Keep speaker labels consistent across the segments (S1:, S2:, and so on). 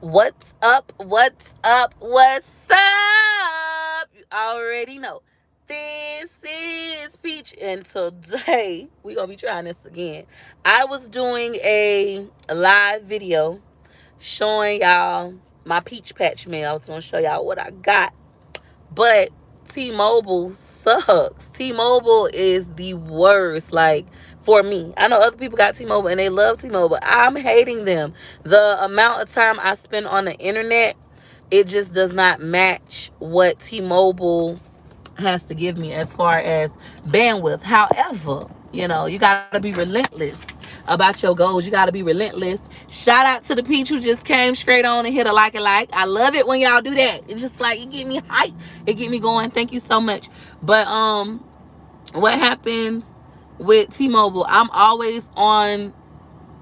S1: What's up? What's up? What's up? You already know. This is Peach, and today we're gonna be trying this again. I was doing a live video showing y'all my peach patch mail. I was gonna show y'all what I got, but T-Mobile sucks. T-Mobile is the worst. Like, for me, I know other people got T-Mobile and they love T-Mobile. I'm hating them. The amount of time I spend on the internet, it just does not match what T-Mobile has to give me as far as bandwidth. However, you got to be relentless about your goals. You got to be relentless. Shout out to the peach who just came straight on and hit a like. I love it when y'all do that. It's just like, it get me hype. It get me going. Thank you so much. But what happens with T-Mobile, I'm always on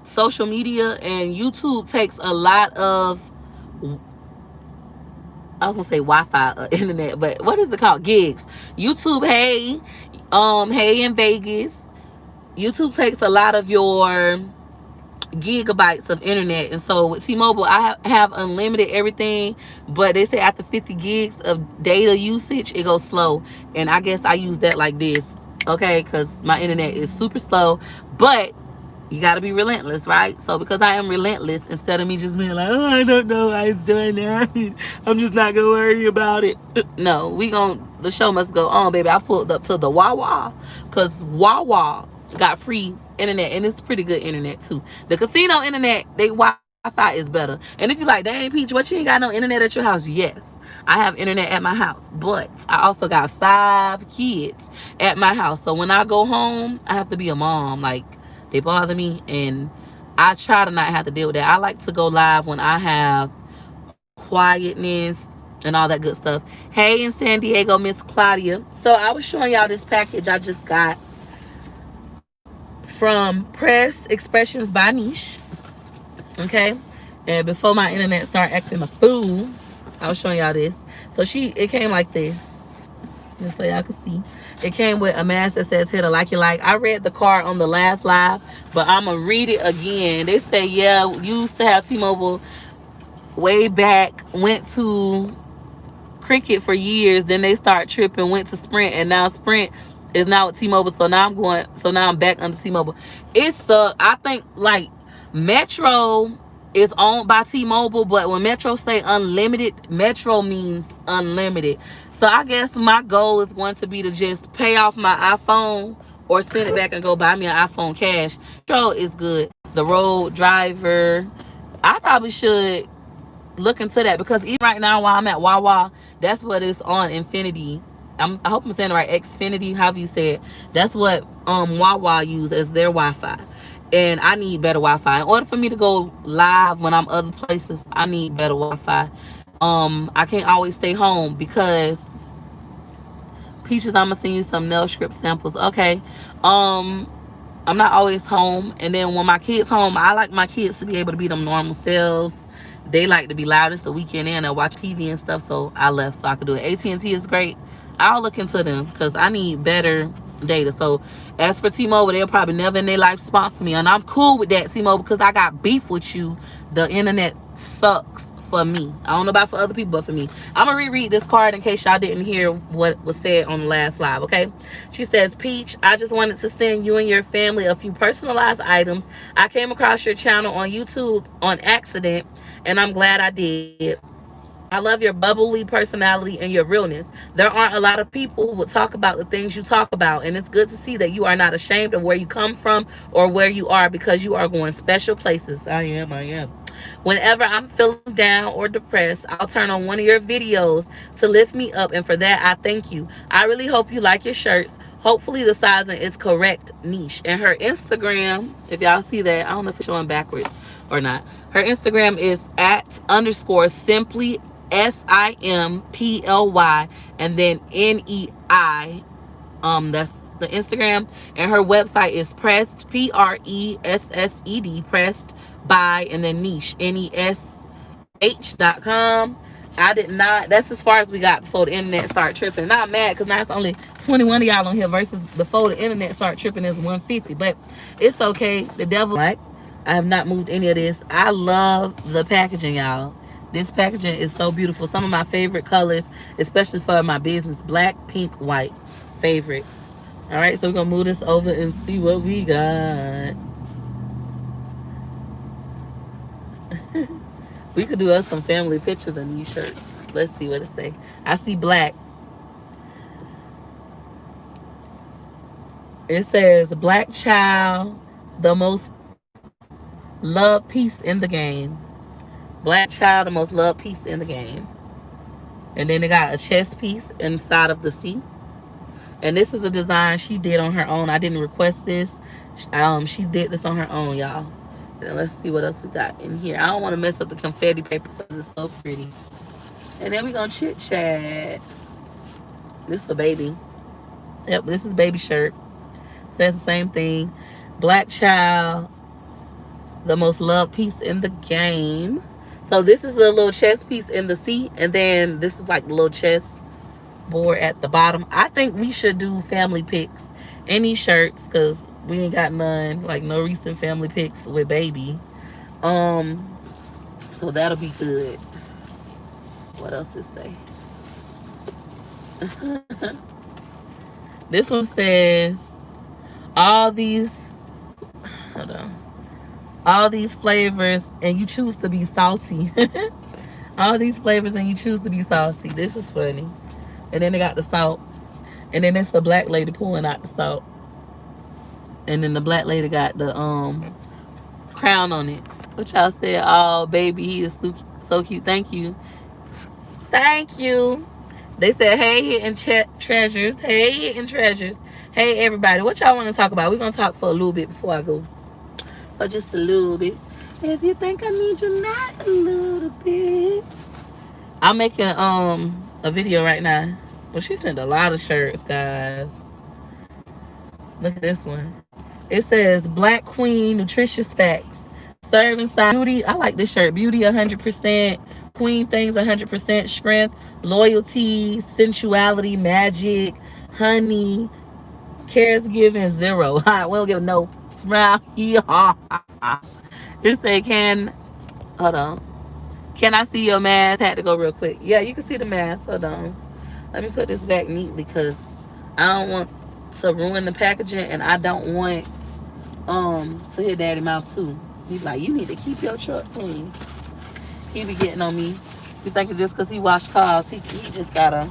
S1: social media, and YouTube takes a lot of, I was gonna say Wi-Fi internet, but what is it called? Gigs. YouTube, hey in Vegas. YouTube takes a lot of your gigabytes of internet, and so with T-Mobile, I have unlimited everything, but they say after 50 gigs of data usage, it goes slow, and I guess I use that like this, okay, because my internet is super slow, but you got to be relentless, right? So because I am relentless, instead of me just being like, oh, I don't know why it's doing that, I'm just not gonna worry about it. No, the show must go on, baby. I pulled up to the Wawa, because Wawa got free internet, and it's pretty good internet too. The casino internet, they Wi-Fi is better. And if you're like, dang, Peach, what, you ain't got no internet at your house? Yes, I have internet at my house, but I also got 5 kids at my house. So when I go home, I have to be a mom. Like, they bother me, and I try to not have to deal with that. I like to go live when I have quietness and all that good stuff. Hey, in San Diego, Miss Claudia. So I was showing y'all this package I just got from Press Expressions by Niche. Okay, and before my internet started acting a fool, I was showing y'all this. So it came like this, just so y'all can see. It came with a mask that says hit a like you like. I read the card on the last live, but I'm going to read it again. They say, yeah, used to have T-Mobile way back, went to Cricket for years, then they start tripping, went to Sprint, and now Sprint is now with T-Mobile. So now I'm back under T-Mobile. It's I think like Metro is owned by T-Mobile, but when Metro say unlimited, Metro means unlimited. So I guess my goal is going to be to just pay off my iPhone or send it back and go buy me an iPhone cash. Metro is good. The Road Driver. I probably should look into that, because even right now while I'm at Wawa, that's what is on Infinity. I hope I'm saying it right. Xfinity, however you say it. That's what Wawa use as their Wi-Fi. And I need better Wi-Fi. In order for me to go live when I'm other places, I need better Wi-Fi. I can't always stay home because Peaches, I'm gonna send you some nail script samples. Okay. I'm not always home, and then when my kids home, I like my kids to be able to be them normal selves. They like to be loud. It's the weekend and I watch TV and stuff, so I left so I could do it. AT&T is great. I'll look into them because I need better data. So as for T-Mobile, they'll probably never in their life sponsor me, and I'm cool with that, T-Mobile, because I got beef with you. The internet sucks for me. I don't know about for other people, but for me. I'm gonna reread this card in case y'all didn't hear what was said on the last live, okay? She says, Peach, I just wanted to send you and your family a few personalized items. I came across your channel on YouTube on accident, and I'm glad I did. I love your bubbly personality and your realness. There aren't a lot of people who would talk about the things you talk about, and it's good to see that you are not ashamed of where you come from or where you are, because you are going special places. I am. Whenever I'm feeling down or depressed, I'll turn on one of your videos to lift me up, and for that, I thank you. I really hope you like your shirts. Hopefully the sizing is correct, Niche. And her Instagram, if y'all see that, I don't know if it's showing backwards or not. Her Instagram is @_simply SIMPLY and then NEI. That's the Instagram. And her website is pressed, PRESSED, pressed by, and then niche, NESH.com. I did not, that's as far as we got before the internet started tripping. Not mad because now it's only 21 of y'all on here versus before the internet started tripping is 150. But it's okay. The devil, right? I have not moved any of this. I love the packaging, y'all. This packaging is so beautiful. Some of my favorite colors, especially for my business, black, pink, white. Favorites. All right, so we're going to move this over and see what we got. We could do us some family pictures in these shirts. Let's see what it say. I see black. It says, Black child, the most loved piece in the game. Black child, the most loved piece in the game. And then they got a chest piece inside of the C. And this is a design she did on her own. I didn't request this. She did this on her own, y'all. And let's see what else we got in here. I don't want to mess up the confetti paper because it's so pretty. And then we're going to chit chat. This for baby. Yep, this is baby shirt. Says the same thing. Black child, the most loved piece in the game. So this is a little chest piece in the C. And then this is like the little chest board at the bottom. I think we should do family pics in these shirts because we ain't got none, like no recent family pics with baby. So that'll be good. What else does it say? This one says all these flavors and you choose to be salty. All these flavors and you choose to be salty. This is funny. And then they got the salt. And then it's the black lady pulling out the salt. And then the black lady got the crown on it. What y'all said? Oh, baby, he is so cute. Thank you. Thank you. They said, hey, hidden treasures. Hey, hidden treasures. Hey, everybody. What y'all want to talk about? We're going to talk for a little bit before I go. For just a little bit. If you think I need you, not a little bit. I'm making a video right now. Well, she sent a lot of shirts, guys. Look at this one. It says Black Queen Nutritious Facts. Serving size beauty. I like this shirt. Beauty 100%. Queen things 100%. Strength, loyalty, sensuality, magic, honey, cares given 0. We don't give no smile. It said, hold on. Can I see your mask? Had to go real quick. Yeah, you can see the mask. Hold on. Let me put this back neatly because I don't want to ruin the packaging and I don't want to hit daddy mouth too. He's like, you need to keep your truck clean. He be getting on me. You think just because he wash cars, he just gotta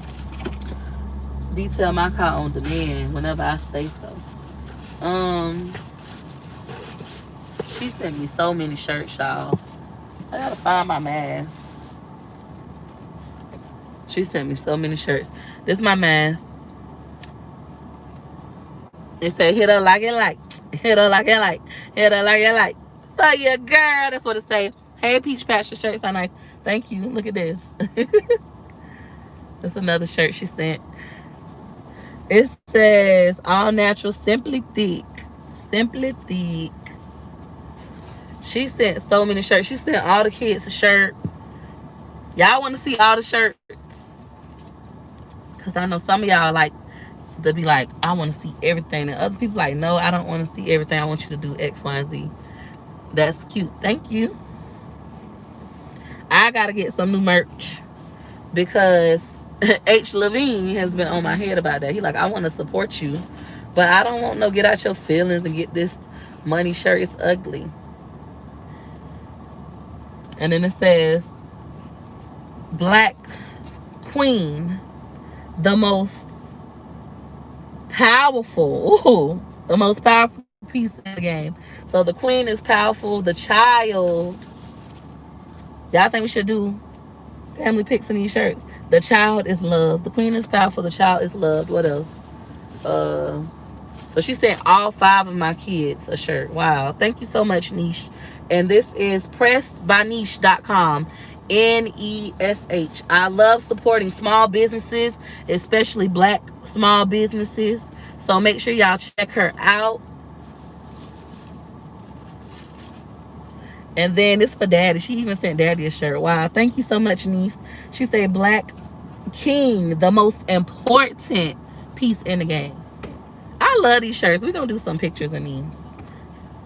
S1: detail my car on demand whenever I say so. She sent me so many shirts, y'all. I gotta find my mask. She sent me so many shirts. This is my mask. It said, hit her like it like. Hit her like it like. Hit her like it like. For your girl. That's what it say. Hey, Peach Patch, your shirts are nice. Thank you. Look at this. That's another shirt she sent. It says, all natural, simply thick. Simply thick. She sent so many shirts. She sent all the kids a shirt. Y'all want to see all the shirts? Because I know some of y'all like, they'll be like, I want to see everything. And other people like, no, I don't want to see everything. I want you to do X, Y, and Z. That's cute. Thank you. I got to get some new merch. Because H. Levine has been on my head about that. He like, I want to support you. But I don't want no get out your feelings and get this money shirt. It's ugly. And then it says, Black Queen, the most powerful, the most powerful piece in the game. So the queen is powerful. The child, y'all think we should do family pics in these shirts? The child is loved. The queen is powerful. The child is loved. What else? So she sent all 5 of my kids a shirt. Wow. Thank you so much, Niche. And this is pressedbyniche.com. Nesh. I love supporting small businesses, especially Black small businesses. So make sure y'all check her out. And then it's for daddy. She even sent daddy a shirt. Wow. Thank you so much, niece. She said Black King, the most important piece in the game. I love these shirts. We're going to do some pictures in these.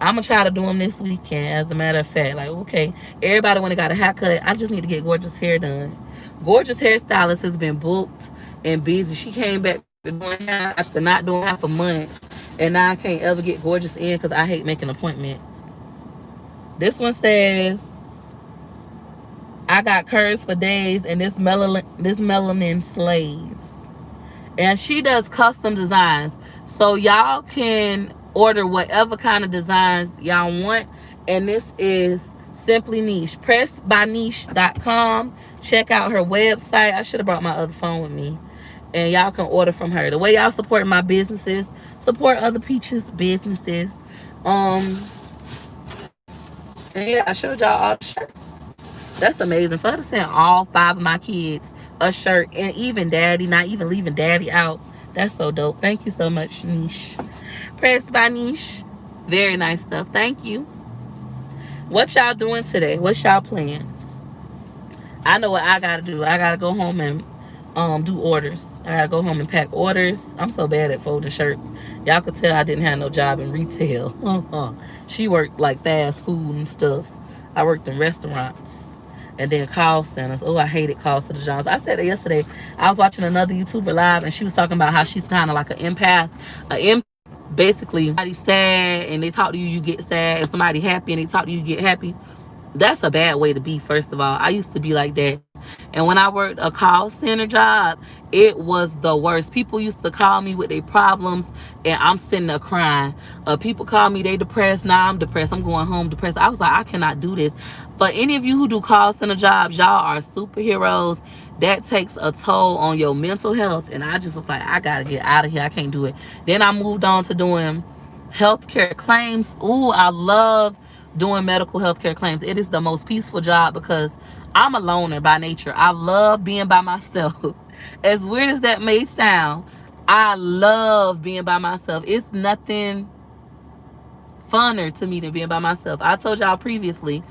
S1: I'm gonna try to do them this weekend. As a matter of fact, like okay, everybody when they got a haircut, I just need to get Gorgeous hair done. Gorgeous hairstylist has been booked and busy. She came back to doing hair after not doing hair for months, and now I can't ever get Gorgeous in because I hate making appointments. This one says I got curves for days, and this melanin slays. And she does custom designs, so y'all can order whatever kind of designs y'all want. And this is Simply Niche, pressedbyniche.com. Check out her website. I should have brought my other phone with me, and y'all can order from her. The way y'all support my businesses, support other Peaches businesses. um and yeah, I showed y'all all the shirts. That's amazing. For her to send all 5 of my kids a shirt, and even daddy, not even leaving daddy out. That's so dope. Thank you so much, Niche. Pressed by Niche. Very nice stuff. Thank you. What y'all doing today? What's y'all plans? I know what I gotta do. I gotta go home and do orders. I gotta go home and pack orders. I'm so bad at folding shirts. Y'all could tell I didn't have no job in retail. She worked like fast food and stuff. I worked in restaurants and then call centers. Oh, I hated call center jobs. I said it yesterday. I was watching another YouTuber live, and she was talking about how she's kind of like an empath. Basically, somebody's sad and they talk to you, you get sad. If somebody happy and they talk to you, you get happy. That's a bad way to be. First of all, I used to be like that, and when I worked a call center job, it was the worst. People used to call me with their problems, and I'm sitting there crying. People call me, they depressed. Now I'm depressed, I'm going home depressed. I was like, I cannot do this. For any of you who do call center jobs, y'all are superheroes. That takes a toll on your mental health, and I just was like, I gotta get out of here, I can't do it. Then I moved on to doing healthcare claims. Ooh, I love doing medical healthcare claims. It is the most peaceful job because I'm a loner by nature. I love being by myself. As weird as that may sound, I love being by myself. It's nothing funner to me than being by myself. I told y'all previously,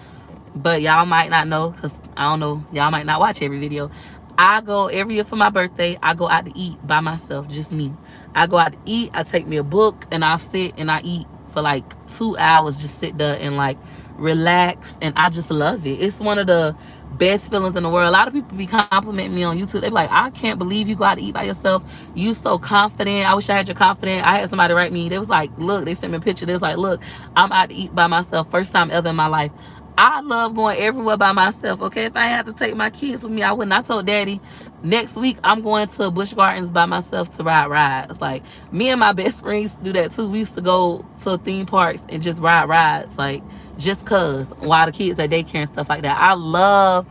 S1: but y'all might not know because I don't know, y'all might not watch every video. I go every year for my birthday, I go out to eat by myself, just me. I go out to eat, I take me a book, and I sit and I eat for like 2 hours, just sit there and like relax, and I just love it. It's one of the best feelings in the world. A lot of people be complimenting me on YouTube. They be like, I can't believe you go out to eat by yourself. You so confident. I wish I had your confidence. I had somebody write me. They was like, look, they sent me a picture. They was like, look, I'm out to eat by myself. First time ever in my life. I love going everywhere by myself. Okay, if I had to take my kids with me, I wouldn't. I told daddy next week I'm going to Busch Gardens by myself to ride rides. Like, me and my best friend used to do that too. We used to go to theme parks and just ride rides, like, just cause, while the kids at daycare and stuff like that. I love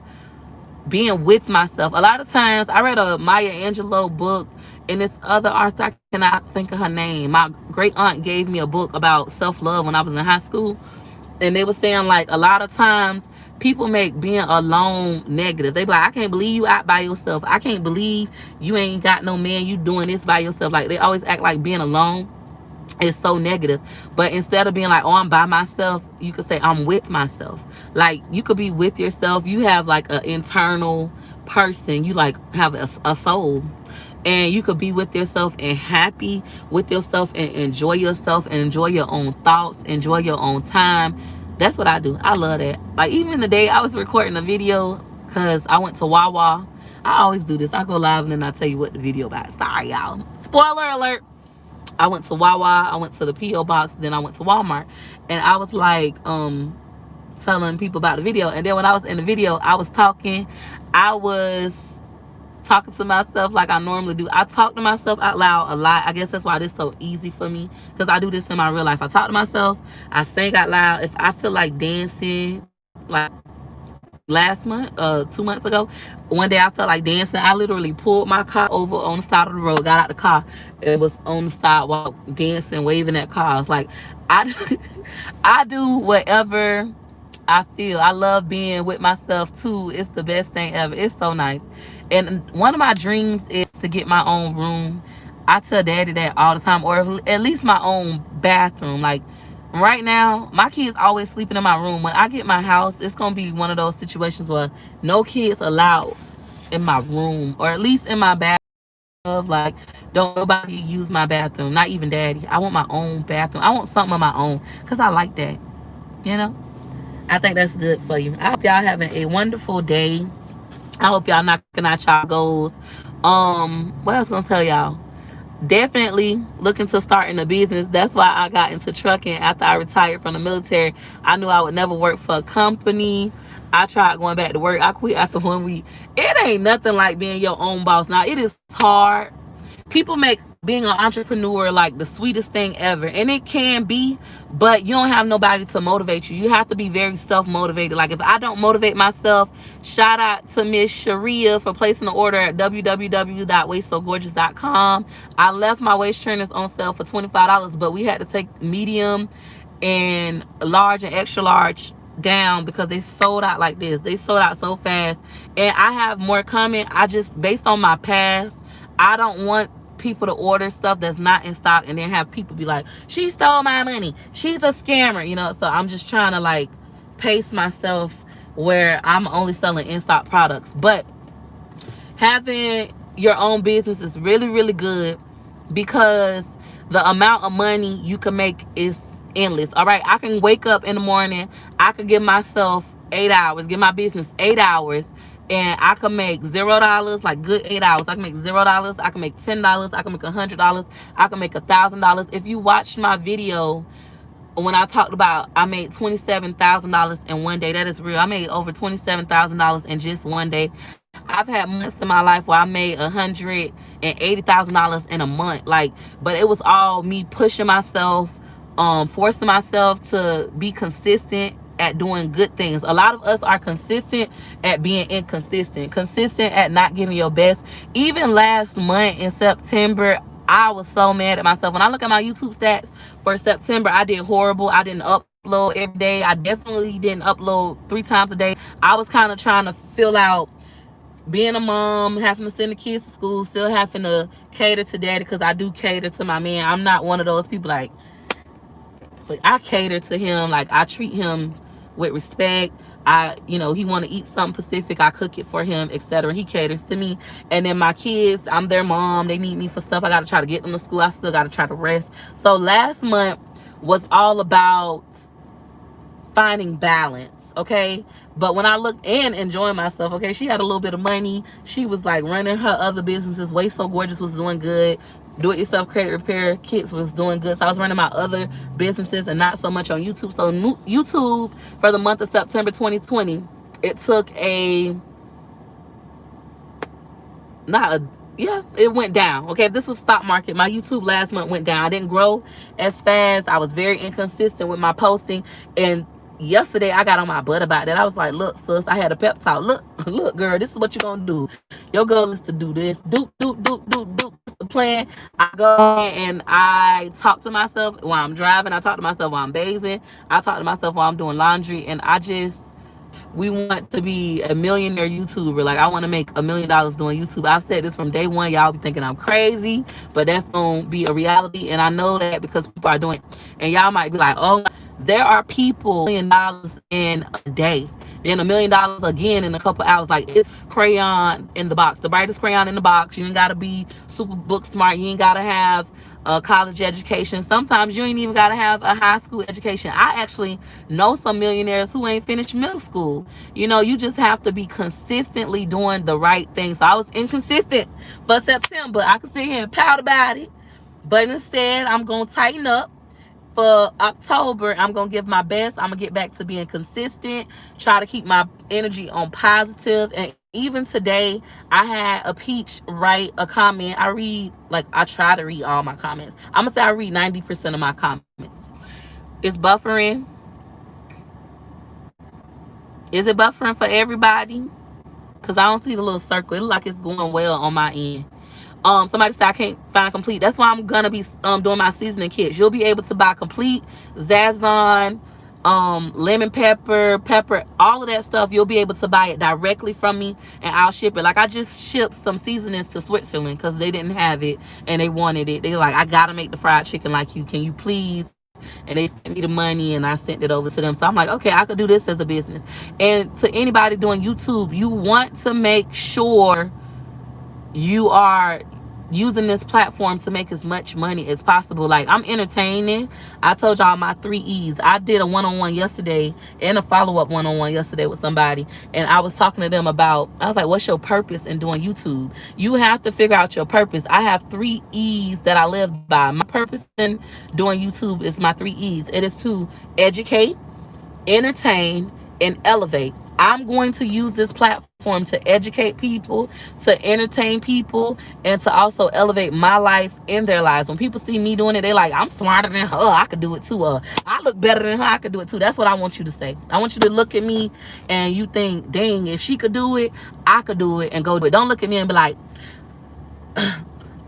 S1: being with myself. A lot of times I read a Maya Angelou book, and this other author, I cannot think of her name. My great aunt gave me a book about self-love when I was in high school, and they were saying, like, a lot of times people make being alone negative. They be like, I can't believe you out by yourself. I can't believe you ain't got no man, you doing this by yourself. Like, they always act like being alone is so negative. But instead of being like, oh, I'm by myself, you could say, I'm with myself. Like, you could be with yourself. You have like an internal person. You like have a soul, and you could be with yourself and happy with yourself and enjoy yourself and enjoy your own thoughts, enjoy your own time. That's what I do. I love that. Like, even the day I was recording a video, because I went to Wawa. I always do this. I go live and then I tell you what the video about. Sorry, y'all. Spoiler alert. I went to Wawa, I went to the P.O. box, then I went to Walmart. And I was like, telling people about the video. And then when I was in the video, I was talking to myself like I normally do. I talk to myself out loud a lot. I guess that's why this is so easy for me, because I do this in my real life. I talk to myself, I sing out loud. If I feel like dancing, like last month, 2 months ago, one day I felt like dancing. I literally pulled my car over on the side of the road, got out the car, and was on the sidewalk dancing, waving at cars. Like, I, I do whatever I feel. I love being with myself too. It's the best thing ever. It's so nice. And one of my dreams is to get my own room. I tell daddy that all the time, or at least my own bathroom. Like, right now, my kids always sleeping in my room. When I get my house, it's gonna be one of those situations where no kids allowed in my room, or at least in my bathroom. of. Like, don't nobody use my bathroom, not even daddy. I want my own bathroom. I want something of my own because I like that, you know. I think that's good for you. I hope y'all having a wonderful day. I hope y'all knocking out y'all goals. What I was gonna tell y'all, definitely looking to starting a business. That's why I got into trucking after I retired from the military. I knew I would never work for a company. I tried going back to work. I quit after 1 week. It ain't nothing like being your own boss. Now, it is hard. People make being an entrepreneur like the sweetest thing ever, and it can be, but you don't have nobody to motivate you. You have to be very self-motivated. Like, if I don't motivate myself, shout out to Miss Sharia for placing the order at www.waistSoGorgeous.com. I left my waist trainers on sale for $25, but we had to take medium and large and extra large down because they sold out like this. They sold out so fast, and I have more coming. I just, based on my past, I don't want people to order stuff that's not in stock and then have people be like, she stole my money, she's a scammer, you know. So I'm just trying to like pace myself where I'm only selling in stock products. But having your own business is really, really good because the amount of money you can make is endless. All right, I can wake up in the morning, I could give myself 8 hours, give my business 8 hours, and I can make $0, like good 8 hours. I can make $0, I can make $10, I can make $100, I can make $1,000. If you watched my video when I talked about I made $27,000 in one day, that is real. I made over $27,000 in just one day. I've had months in my life where I made $180,000 in a month. Like, but it was all me pushing myself, forcing myself to be consistent at doing good things. A lot of us are consistent at being inconsistent, consistent at not giving your best. Even last month in September, I was so mad at myself. When I look at my YouTube stats for September, I did horrible. I didn't upload every day. I definitely didn't upload 3 times a day. I was kind of trying to fill out being a mom, having to send the kids to school, still having to cater to daddy, because I do cater to my man. I'm not one of those people like I cater to him. Like, I treat him with respect. He want to eat something specific, I cook it for him, etc. He caters to me. And then my kids, I'm their mom. They need me for stuff. I got to try to get them to school. I still got to try to rest. So last month was all about finding balance, okay? But when I looked and enjoying myself, okay, she had a little bit of money. She was like running her other businesses. Waist So Gorgeous was doing good. Do It Yourself Credit Repair Kits was doing good. So I was running my other businesses and not so much on YouTube. So YouTube for the month of September 2020, it took it went down. Okay, this was stock market. My YouTube last month went down. I didn't grow as fast. I was very inconsistent with my posting. And yesterday I got on my butt about that. I was like, look, sis, I had a pep talk. Look, girl, this is what you're gonna do. Your goal is to do this. Do. What's the plan? I go and I talk to myself while I'm driving. I talk to myself while I'm bathing. I talk to myself while I'm doing laundry. And we want to be a millionaire YouTuber. Like, I want to make $1 million doing YouTube. I've said this from day one. Y'all be thinking I'm crazy, but that's going to be a reality. And I know that because people are doing it. And y'all might be like, oh, there are people $1 million in a day. Then $1 million again in a couple hours. Like, it's crayon in the box. The brightest crayon in the box. You ain't got to be super book smart. You ain't got to have a college education. Sometimes you ain't even got to have a high school education. I actually know some millionaires who ain't finished middle school. You just have to be consistently doing the right thing. So I was inconsistent for September. I could sit here and pout about it. But instead, I'm going to tighten up. For October, I'm going to give my best. I'm going to get back to being consistent, try to keep my energy on positive. And even today, I had a peach write a comment. I try to read all my comments. I'm going to say I read 90% of my comments. It's buffering. Is it buffering for everybody? Because I don't see the little circle. It looks like it's going well on my end. Somebody said I can't find complete. That's why I'm gonna be doing my seasoning kits. You'll be able to buy complete, Zazon, lemon pepper, all of that stuff. You'll be able to buy it directly from me, and I'll ship it. Like, I just shipped some seasonings to Switzerland because they didn't have it and they wanted it. They like, I gotta make the fried chicken like you. Can you please? And they sent me the money and I sent it over to them. So I'm like, okay, I could do this as a business. And to anybody doing YouTube, you want to make sure you are using this platform to make as much money as possible. Like, I'm entertaining. I told y'all my 3 E's. I did a one-on-one yesterday and a follow-up one-on-one yesterday with somebody, and I was talking to them about, I was like, what's your purpose in doing YouTube? You have to figure out your purpose. I have 3 E's that I live by. My purpose in doing YouTube is my 3 E's. It is to educate, entertain, and elevate. I'm going to use this platform to educate people, to entertain people, and to also elevate my life in their lives. When people see me doing it, they like, I'm smarter than her. I could do it too. I look better than her. I could do it too. That's what I want you to say. I want you to look at me and you think, dang, if she could do it, I could do it, and go do it. Don't look at me and be like,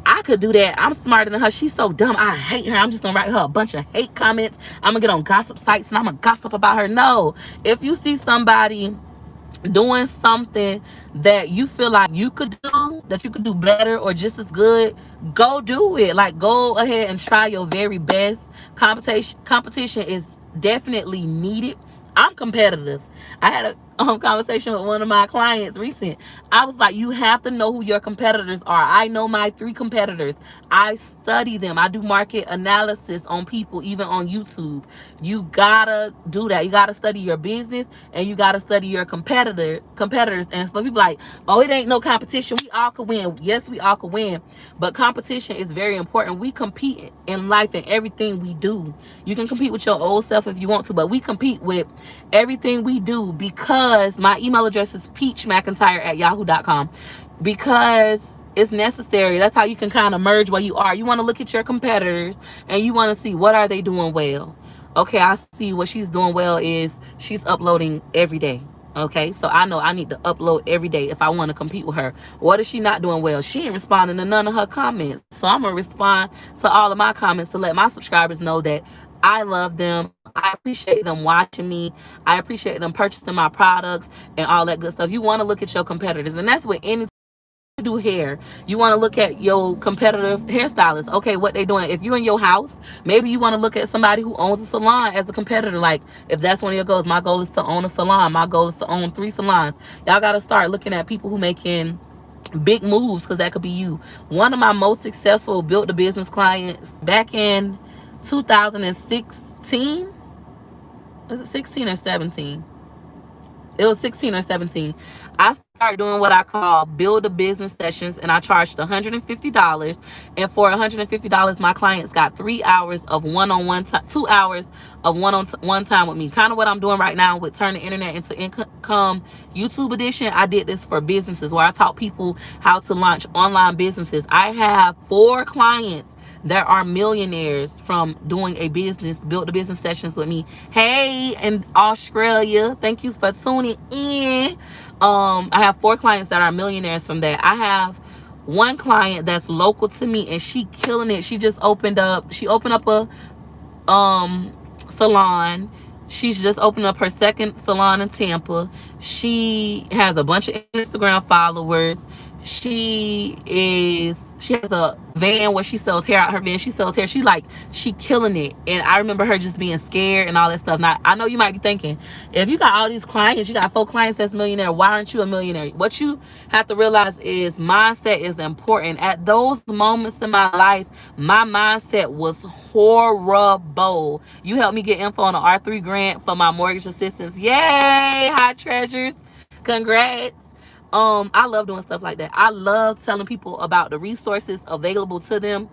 S1: I could do that. I'm smarter than her. She's so dumb. I hate her. I'm just gonna write her a bunch of hate comments. I'm gonna get on gossip sites and I'm gonna gossip about her. No. If you see somebody doing something that you feel like you could do, that you could do better or just as good, go do it. Like, go ahead and try your very best. Competition is definitely needed. I'm competitive. I had a conversation with one of my clients recent. I was like, you have to know who your competitors are. I know my 3 competitors. I study them. I do market analysis on people, even on YouTube. You gotta do that. You gotta study your business, and you gotta study your competitors. And so people like, oh, it ain't no competition. We all could win. Yes, we all could win. But competition is very important. We compete in life and everything we do. You can compete with your old self if you want to, but we compete with everything we do, because my email address is peachmcintyre@yahoo.com, because it's necessary. That's how you can kind of merge where you are. You want to look at your competitors and you want to see, what are they doing well? Okay, I see what she's doing well is she's uploading every day. Okay, so I know I need to upload every day if I want to compete with her. What is she not doing well? She ain't responding to none of her comments. So I'm going to respond to all of my comments to let my subscribers know that I love them. I appreciate them watching me. I appreciate them purchasing my products and all that good stuff. You want to look at your competitors, and that's with any do hair. You want to look at your competitive hairstylist. Okay, what they doing. If you're in your house, maybe you want to look at somebody who owns a salon as a competitor. Like, if that's one of your goals, my goal is to own a salon. My goal is to own 3 salons. Y'all got to start looking at people who making big moves, because that could be you. One of my most successful built a business clients back in 2016, was it 16 or 17? It was 16 or 17. I started doing what I call build a business sessions, and I charged $150. And for $150, my clients got 3 hours of one-on-one time, 2 hours of one-on-one time with me. Kind of what I'm doing right now with Turn the Internet into Income YouTube edition. I did this for businesses, where I taught people how to launch online businesses. I have 4 clients there are millionaires from doing a business, built the business sessions with me. Hey, in Australia, thank you for tuning in. I have 4 clients that are millionaires from that. I have one client that's local to me, and she killing it. She opened up a salon. She's just opened up her second salon in Tampa. She has a bunch of Instagram followers. She has a van where she sells hair out her van. She sells hair. She killing it. And I remember her just being scared and all that stuff. Now, I know you might be thinking, if you got all these clients, you got 4 clients that's millionaire, why aren't you a millionaire? What you have to realize is mindset is important. At those moments in my life, my mindset was horrible. You helped me get info on the R3 grant for my mortgage assistance. Yay, high treasures. Congrats. I love doing stuff like that. I love telling people about the resources available to them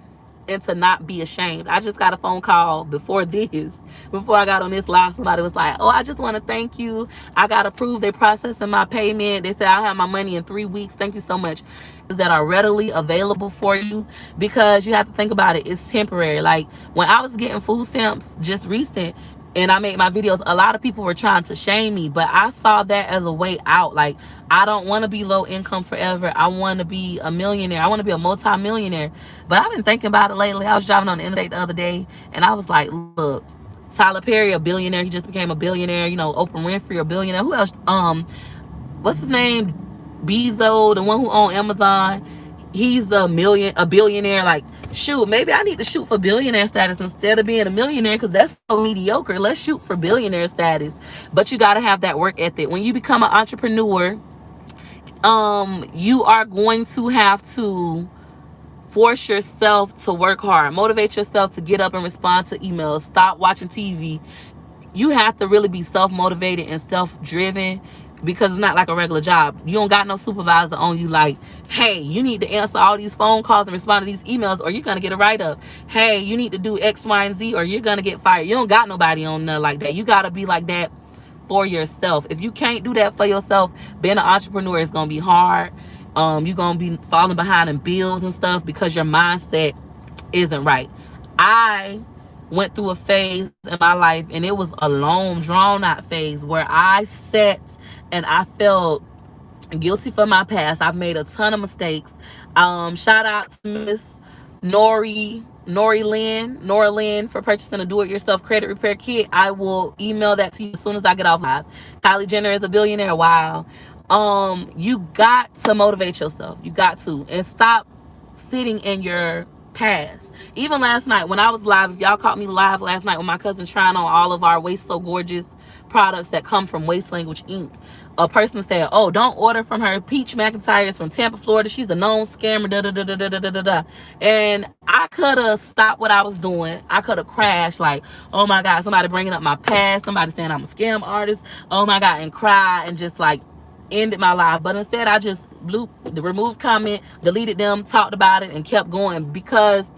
S1: and to not be ashamed. I just got a phone call before I got on this live. Somebody was like, oh, I just want to thank you. I got approved. They processing my payment. They said I'll have my money in 3 weeks. Thank you so much. That are readily available for you, because you have to think about it. It's temporary. Like, when I was getting food stamps just recent, and I made my videos, a lot of people were trying to shame me, but I saw that as a way out. Like, I don't want to be low income forever. I want to be a millionaire. I want to be a multi-millionaire. But I've been thinking about it lately. I was driving on the interstate the other day, and I was like, look, Tyler Perry, a billionaire. He just became a billionaire. You know, Oprah Winfrey, a billionaire. Who else? What's his name? Bezos, the one who owned Amazon. He's a billionaire. Like, shoot, maybe I need to shoot for billionaire status instead of being a millionaire, because that's so mediocre. Let's shoot for billionaire status. But you got to have that work ethic. When you become an entrepreneur, you are going to have to Force yourself to work hard. Motivate yourself to get up and respond to emails. Stop watching TV. You have to really be self-motivated and self-driven, because it's not like a regular job. You don't got no supervisor on you like, hey, you need to answer all these phone calls and respond to these emails or you're going to get a write-up. Hey, you need to do X, Y, and Z or you're going to get fired. You don't got nobody on there like that. You got to be like that for yourself. If you can't do that for yourself, being an entrepreneur is going to be hard. You're going to be falling behind in bills and stuff because your mindset isn't right. I went through a phase in my life, and it was a long, drawn out phase where I sat and I felt guilty for my past. I've made a ton of mistakes. Shout out to Miss Nora Lynn for purchasing a do-it-yourself credit repair kit. I will email that to you as soon as I get off live. Kylie Jenner is a billionaire. Wow. You got to motivate yourself. You got to, and stop sitting in your past. Even last night when I was live, if y'all caught me live last night with my cousin trying on all of our Waist So Gorgeous products that come from Waist Language Inc., a person said, oh, don't order from her. Peach McIntyre is from Tampa, Florida. She's a known scammer, da da da da da da da da. And I could have stopped what I was doing. I could have crashed like, oh my God, somebody bringing up my past, somebody saying I'm a scam artist, oh my God, and cry and just like ended my life. But instead I just removed comment, deleted them, talked about it, and kept going, because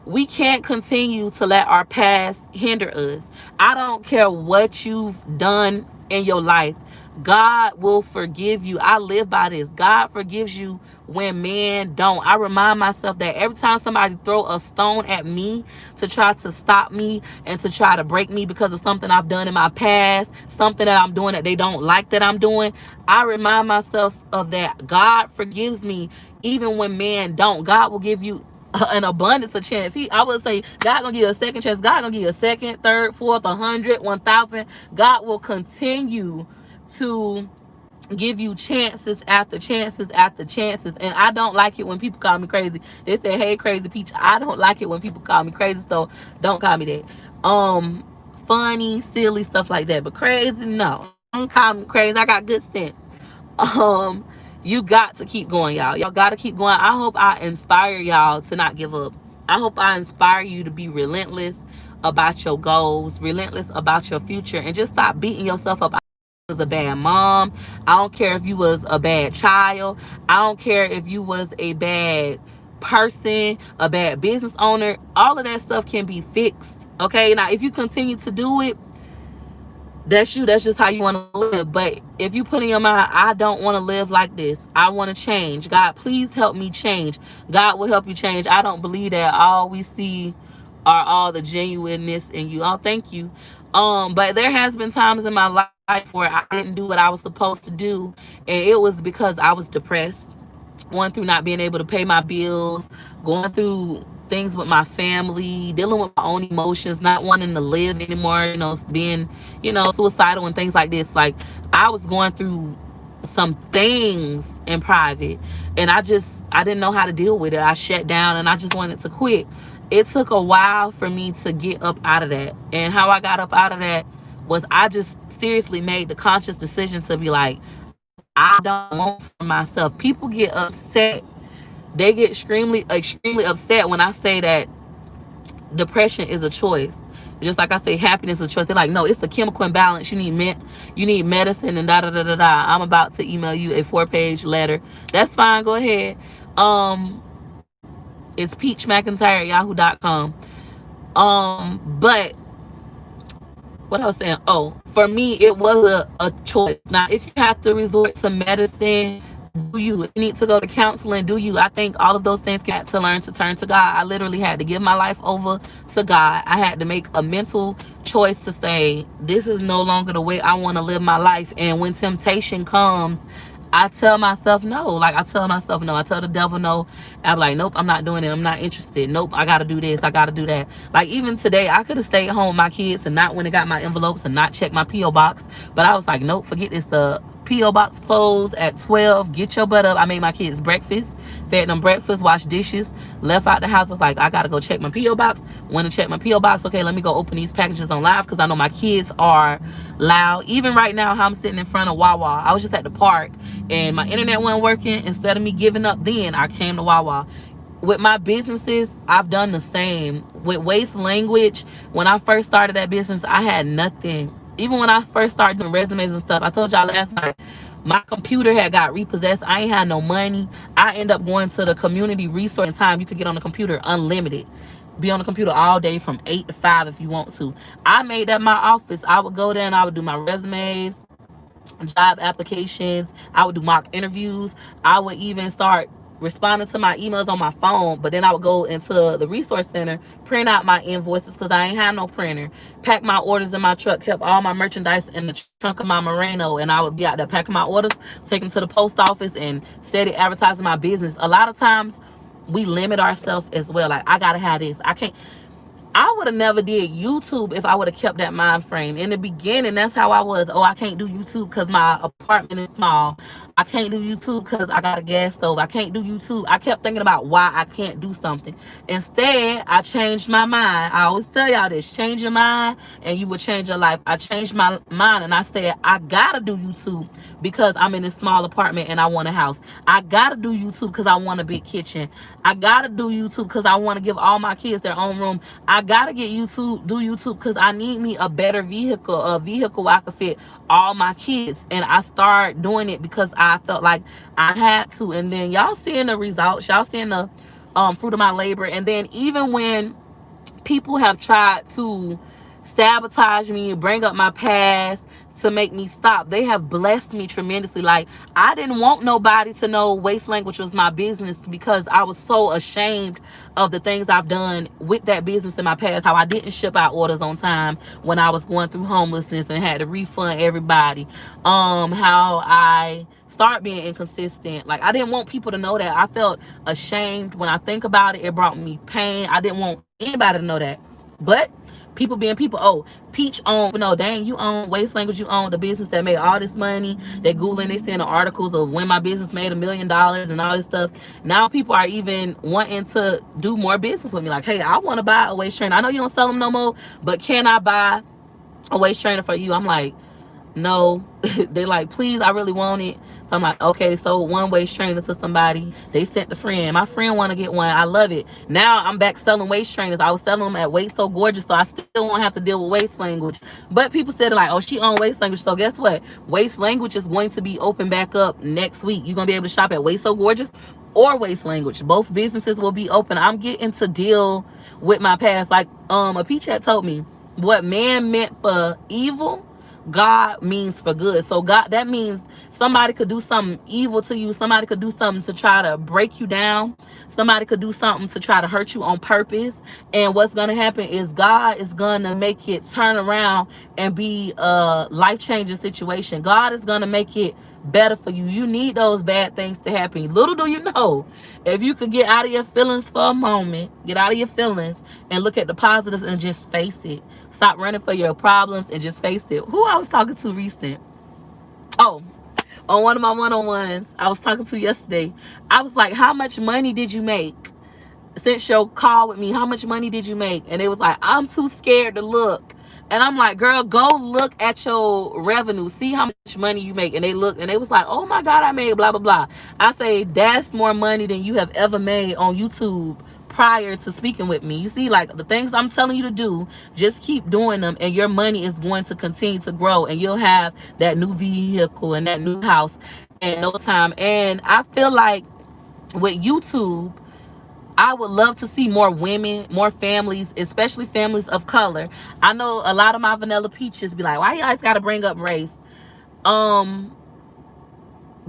S1: we can't continue to let our past hinder us. I don't care what you've done in your life. God will forgive you. I live by this. God forgives you when men don't. I remind myself that every time somebody throw a stone at me to try to stop me and to try to break me because of something I've done in my past, something that I'm doing that they don't like that I'm doing, I remind myself of that. God forgives me even when men don't. God will give you an abundance of chance. I would say God gonna give you a second chance. God gonna give you a second, third, fourth, 100, 1,000. God will continue to give you chances after chances after chances. And I don't like it when people call me crazy. They say, hey, Crazy Peach. I don't like it when people call me crazy, so don't call me that. Funny, silly, stuff like that. But crazy, no. Don't call me crazy. I got good sense. You got to keep going, y'all. Y'all got to keep going. I hope I inspire y'all to not give up. I hope I inspire you to be relentless about your goals, relentless about your future, and just stop beating yourself up. Was a bad mom. I don't care if you was a bad child. I don't care if you was a bad person, a bad business owner. All of that stuff can be fixed. Okay, now if you continue to do it, that's you. That's just how you want to live. But if you put in your mind, I don't want to live like this, I want to change. God, please help me change. God will help you change. I don't believe that all we see are all the genuineness in you. Oh, thank you. But there has been times in my life where I didn't do what I was supposed to do, and it was because I was depressed, going through not being able to pay my bills, going through things with my family, dealing with my own emotions, not wanting to live anymore, being, suicidal and things like this. Like, I was going through some things in private, and I didn't know how to deal with it. I shut down and I just wanted to quit. It took a while for me to get up out of that. And how I got up out of that was I just seriously made the conscious decision to be like, I don't want for myself. People get upset. They get extremely upset when I say that depression is a choice. Just like I say, happiness is a choice. They're like, no, it's a chemical imbalance. You need medicine and da da da da da. I'm about to email you a 4-page letter. That's fine. Go ahead. It's peachmcintyre@yahoo.com. But what I was saying, for me, it was a choice. Now, if you have to resort to medicine, do you? If you need to go to counseling, do you? I think all of those things got to learn to turn to God. I literally had to give my life over to God. I had to make a mental choice to say, this is no longer the way I want to live my life. And when temptation comes, I tell myself no. Like, I tell myself no. I tell the devil no. I'm like, nope, I'm not doing it. I'm not interested. Nope, I got to do this. I got to do that. Like, even today, I could have stayed home with my kids and not when I got my envelopes and not check my P.O. box. But I was like, nope, forget this. The P.O. box closed at 12. Get your butt up. I made my kids breakfast, fed them breakfast, washed dishes, left out the house. I was like, I got to go check my P.O. box. Went to check my P.O. box. Okay, let me go open these packages on live because I know my kids are loud. Even right now, how I'm sitting in front of Wawa. I was just at the park and my internet wasn't working. Instead of me giving up then, I came to Wawa. with my businesses, I've done the same. With Waste Language, when I first started that business, I had nothing. Even when I first started doing resumes and stuff, I told y'all last night, my computer had got repossessed. I ain't had no money. I end up going to the community resource time. You could get on the computer unlimited. Be on the computer all day from 8 to 5 if you want to. I made that my office. I would go there and I would do my resumes, job applications. I would do mock interviews. I would even start responding to my emails on my phone, but then I would go into the resource center, print out my invoices because I ain't had no printer, pack my orders in my truck, kept all my merchandise in the trunk of my Murano, and I would be out there packing my orders, take them to the post office, and steady advertising my business. A lot of times we limit ourselves as well. Like, I gotta have this. I would have never did YouTube if I would have kept that mind frame. In the beginning, that's how I was. Oh, I can't do YouTube because my apartment is small. I can't do YouTube because I got a gas stove. I can't do YouTube. I kept thinking about why I can't do something. Instead, I changed my mind. I always tell y'all this, change your mind and you will change your life. I changed my mind and I said, I gotta do YouTube because I'm in this small apartment and I want a house. I gotta do YouTube because I want a big kitchen. I gotta do YouTube because I want to give all my kids their own room. I gotta do YouTube because I need me a better vehicle, a vehicle where I could fit all my kids. And I started doing it because I felt like I had to. And then y'all seeing the results, y'all seeing the fruit of my labor. And then even when people have tried to sabotage me, bring up my past to make me stop, they have blessed me tremendously. Like, I didn't want nobody to know Waste Language was my business because I was so ashamed of the things I've done with that business in my past. How I didn't ship out orders on time when I was going through homelessness and had to refund everybody. How I start being inconsistent. Like, I didn't want people to know that. I felt ashamed. When I think about it, it brought me pain. I didn't want anybody to know that. But people being people. Oh, Peach own, no, dang, you own Waste Language. You own the business that made all this money. They Googling, they seeing the articles of when my business made $1 million and all this stuff. Now people are even wanting to do more business with me. Like, hey, I want to buy a waist trainer. I know you don't sell them no more, but can I buy a waist trainer for you? I'm like, no. They like, please, I really want it. So I'm like, okay, so one waist trainer to somebody. They sent the friend. My friend want to get one. I love it. Now I'm back selling waist trainers. I was selling them at Waist So Gorgeous, so I still won't have to deal with Waste Language. But people said like, oh, she own Waste Language. So guess what? Waste Language is going to be open back up next week. You're going to be able to shop at Waist So Gorgeous or Waste Language. Both businesses will be open. I'm getting to deal with my past. Like a Peach had told me, what man meant for evil, God means for good. So God, that means somebody could do something evil to you. Somebody could do something to try to break you down. Somebody could do something to try to hurt you on purpose. And what's going to happen is God is going to make it turn around and be a life-changing situation. God is going to make it better for you. You need those bad things to happen. Little do you know, if you could get out of your feelings for a moment, get out of your feelings and look at the positives and just face it. Stop running for your problems and just face it. Who I was talking to recent? Oh, on one of my one-on-ones I was talking to yesterday, I was like, how much money did you make since your call with me? How much money did you make? And they was like, I'm too scared to look. And I'm like, girl, go look at your revenue. See how much money you make. And they looked and they was like, oh my God, I made blah, blah, blah. I say, that's more money than you have ever made on YouTube prior to speaking with me. You see, like, the things I'm telling you to do, just keep doing them and your money is going to continue to grow and you'll have that new vehicle and that new house in no time. And I feel like with YouTube, I would love to see more women, more families, especially families of color. I know a lot of my vanilla peaches be like, why you guys gotta bring up race?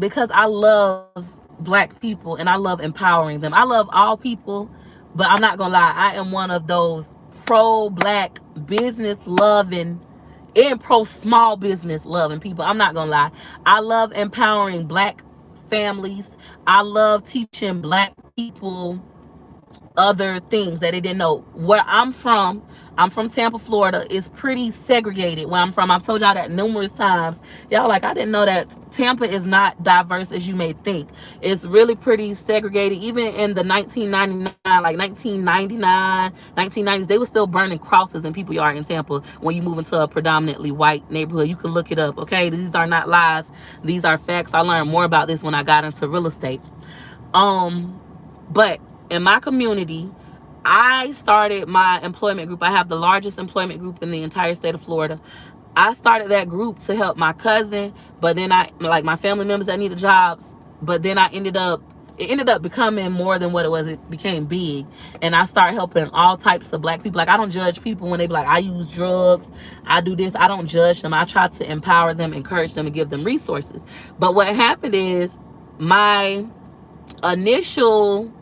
S1: Because I love black people and I love empowering them. I love all people, but I'm not gonna lie, I am one of those pro-black business loving and pro small business loving people. I'm not gonna lie. I love empowering black families. I love teaching black people other things that they didn't know. Where I'm from Tampa, Florida. Is pretty segregated where I'm from. I've told y'all that numerous times. Y'all like, I didn't know that Tampa is not diverse as you may think. It's really pretty segregated. Even in the 1999, like 1999, 1990s, they were still burning crosses in people yard in Tampa when you move into a predominantly white neighborhood. You can look it up, okay? These are not lies. These are facts. I learned more about this when I got into real estate. But in my community, I started my employment group. I have the largest employment group in the entire state of Florida. I started that group to help my cousin, but then I like my family members that needed jobs. But then it ended up becoming more than what it was. It became big, and I started helping all types of black people. Like, I don't judge people when they be like, I use drugs, I do this. I don't judge them. I try to empower them, encourage them, and give them resources. But what happened is, my initial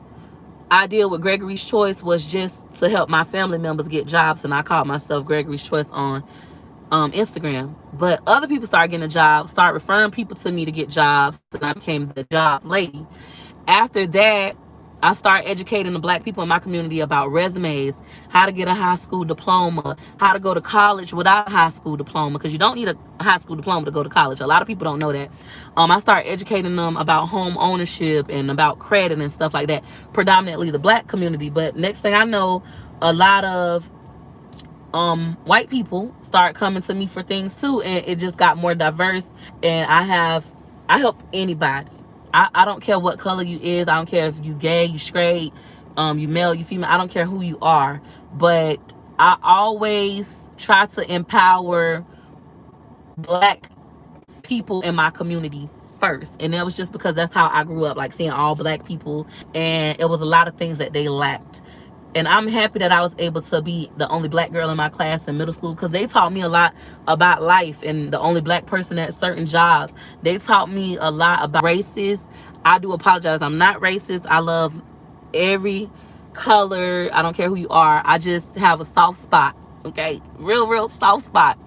S1: idea with Gregory's Choice was just to help my family members get jobs, and I called myself Gregory's Choice on Instagram. But other people started getting a job, start referring people to me to get jobs, and I became the job lady. After that, I started educating the black people in my community about resumes, how to get a high school diploma, how to go to college without a high school diploma, because you don't need a high school diploma to go to college. A lot of people don't know that. I started educating them about home ownership and about credit and stuff like that, predominantly the black community. But next thing I know, a lot of white people start coming to me for things too, and it just got more diverse. And I help anybody. I don't care what color you is. I don't care if you gay, you straight, you male, you female. I don't care who you are. But I always try to empower black people in my community first. And that was just because that's how I grew up, like seeing all black people, and it was a lot of things that they lacked. And I'm happy that I was able to be the only black girl in my class in middle school, because they taught me a lot about life, and the only black person at certain jobs. They taught me a lot about races. I do apologize. I'm not racist. I love every color. I don't care who you are. I just have a soft spot, okay? Real soft spot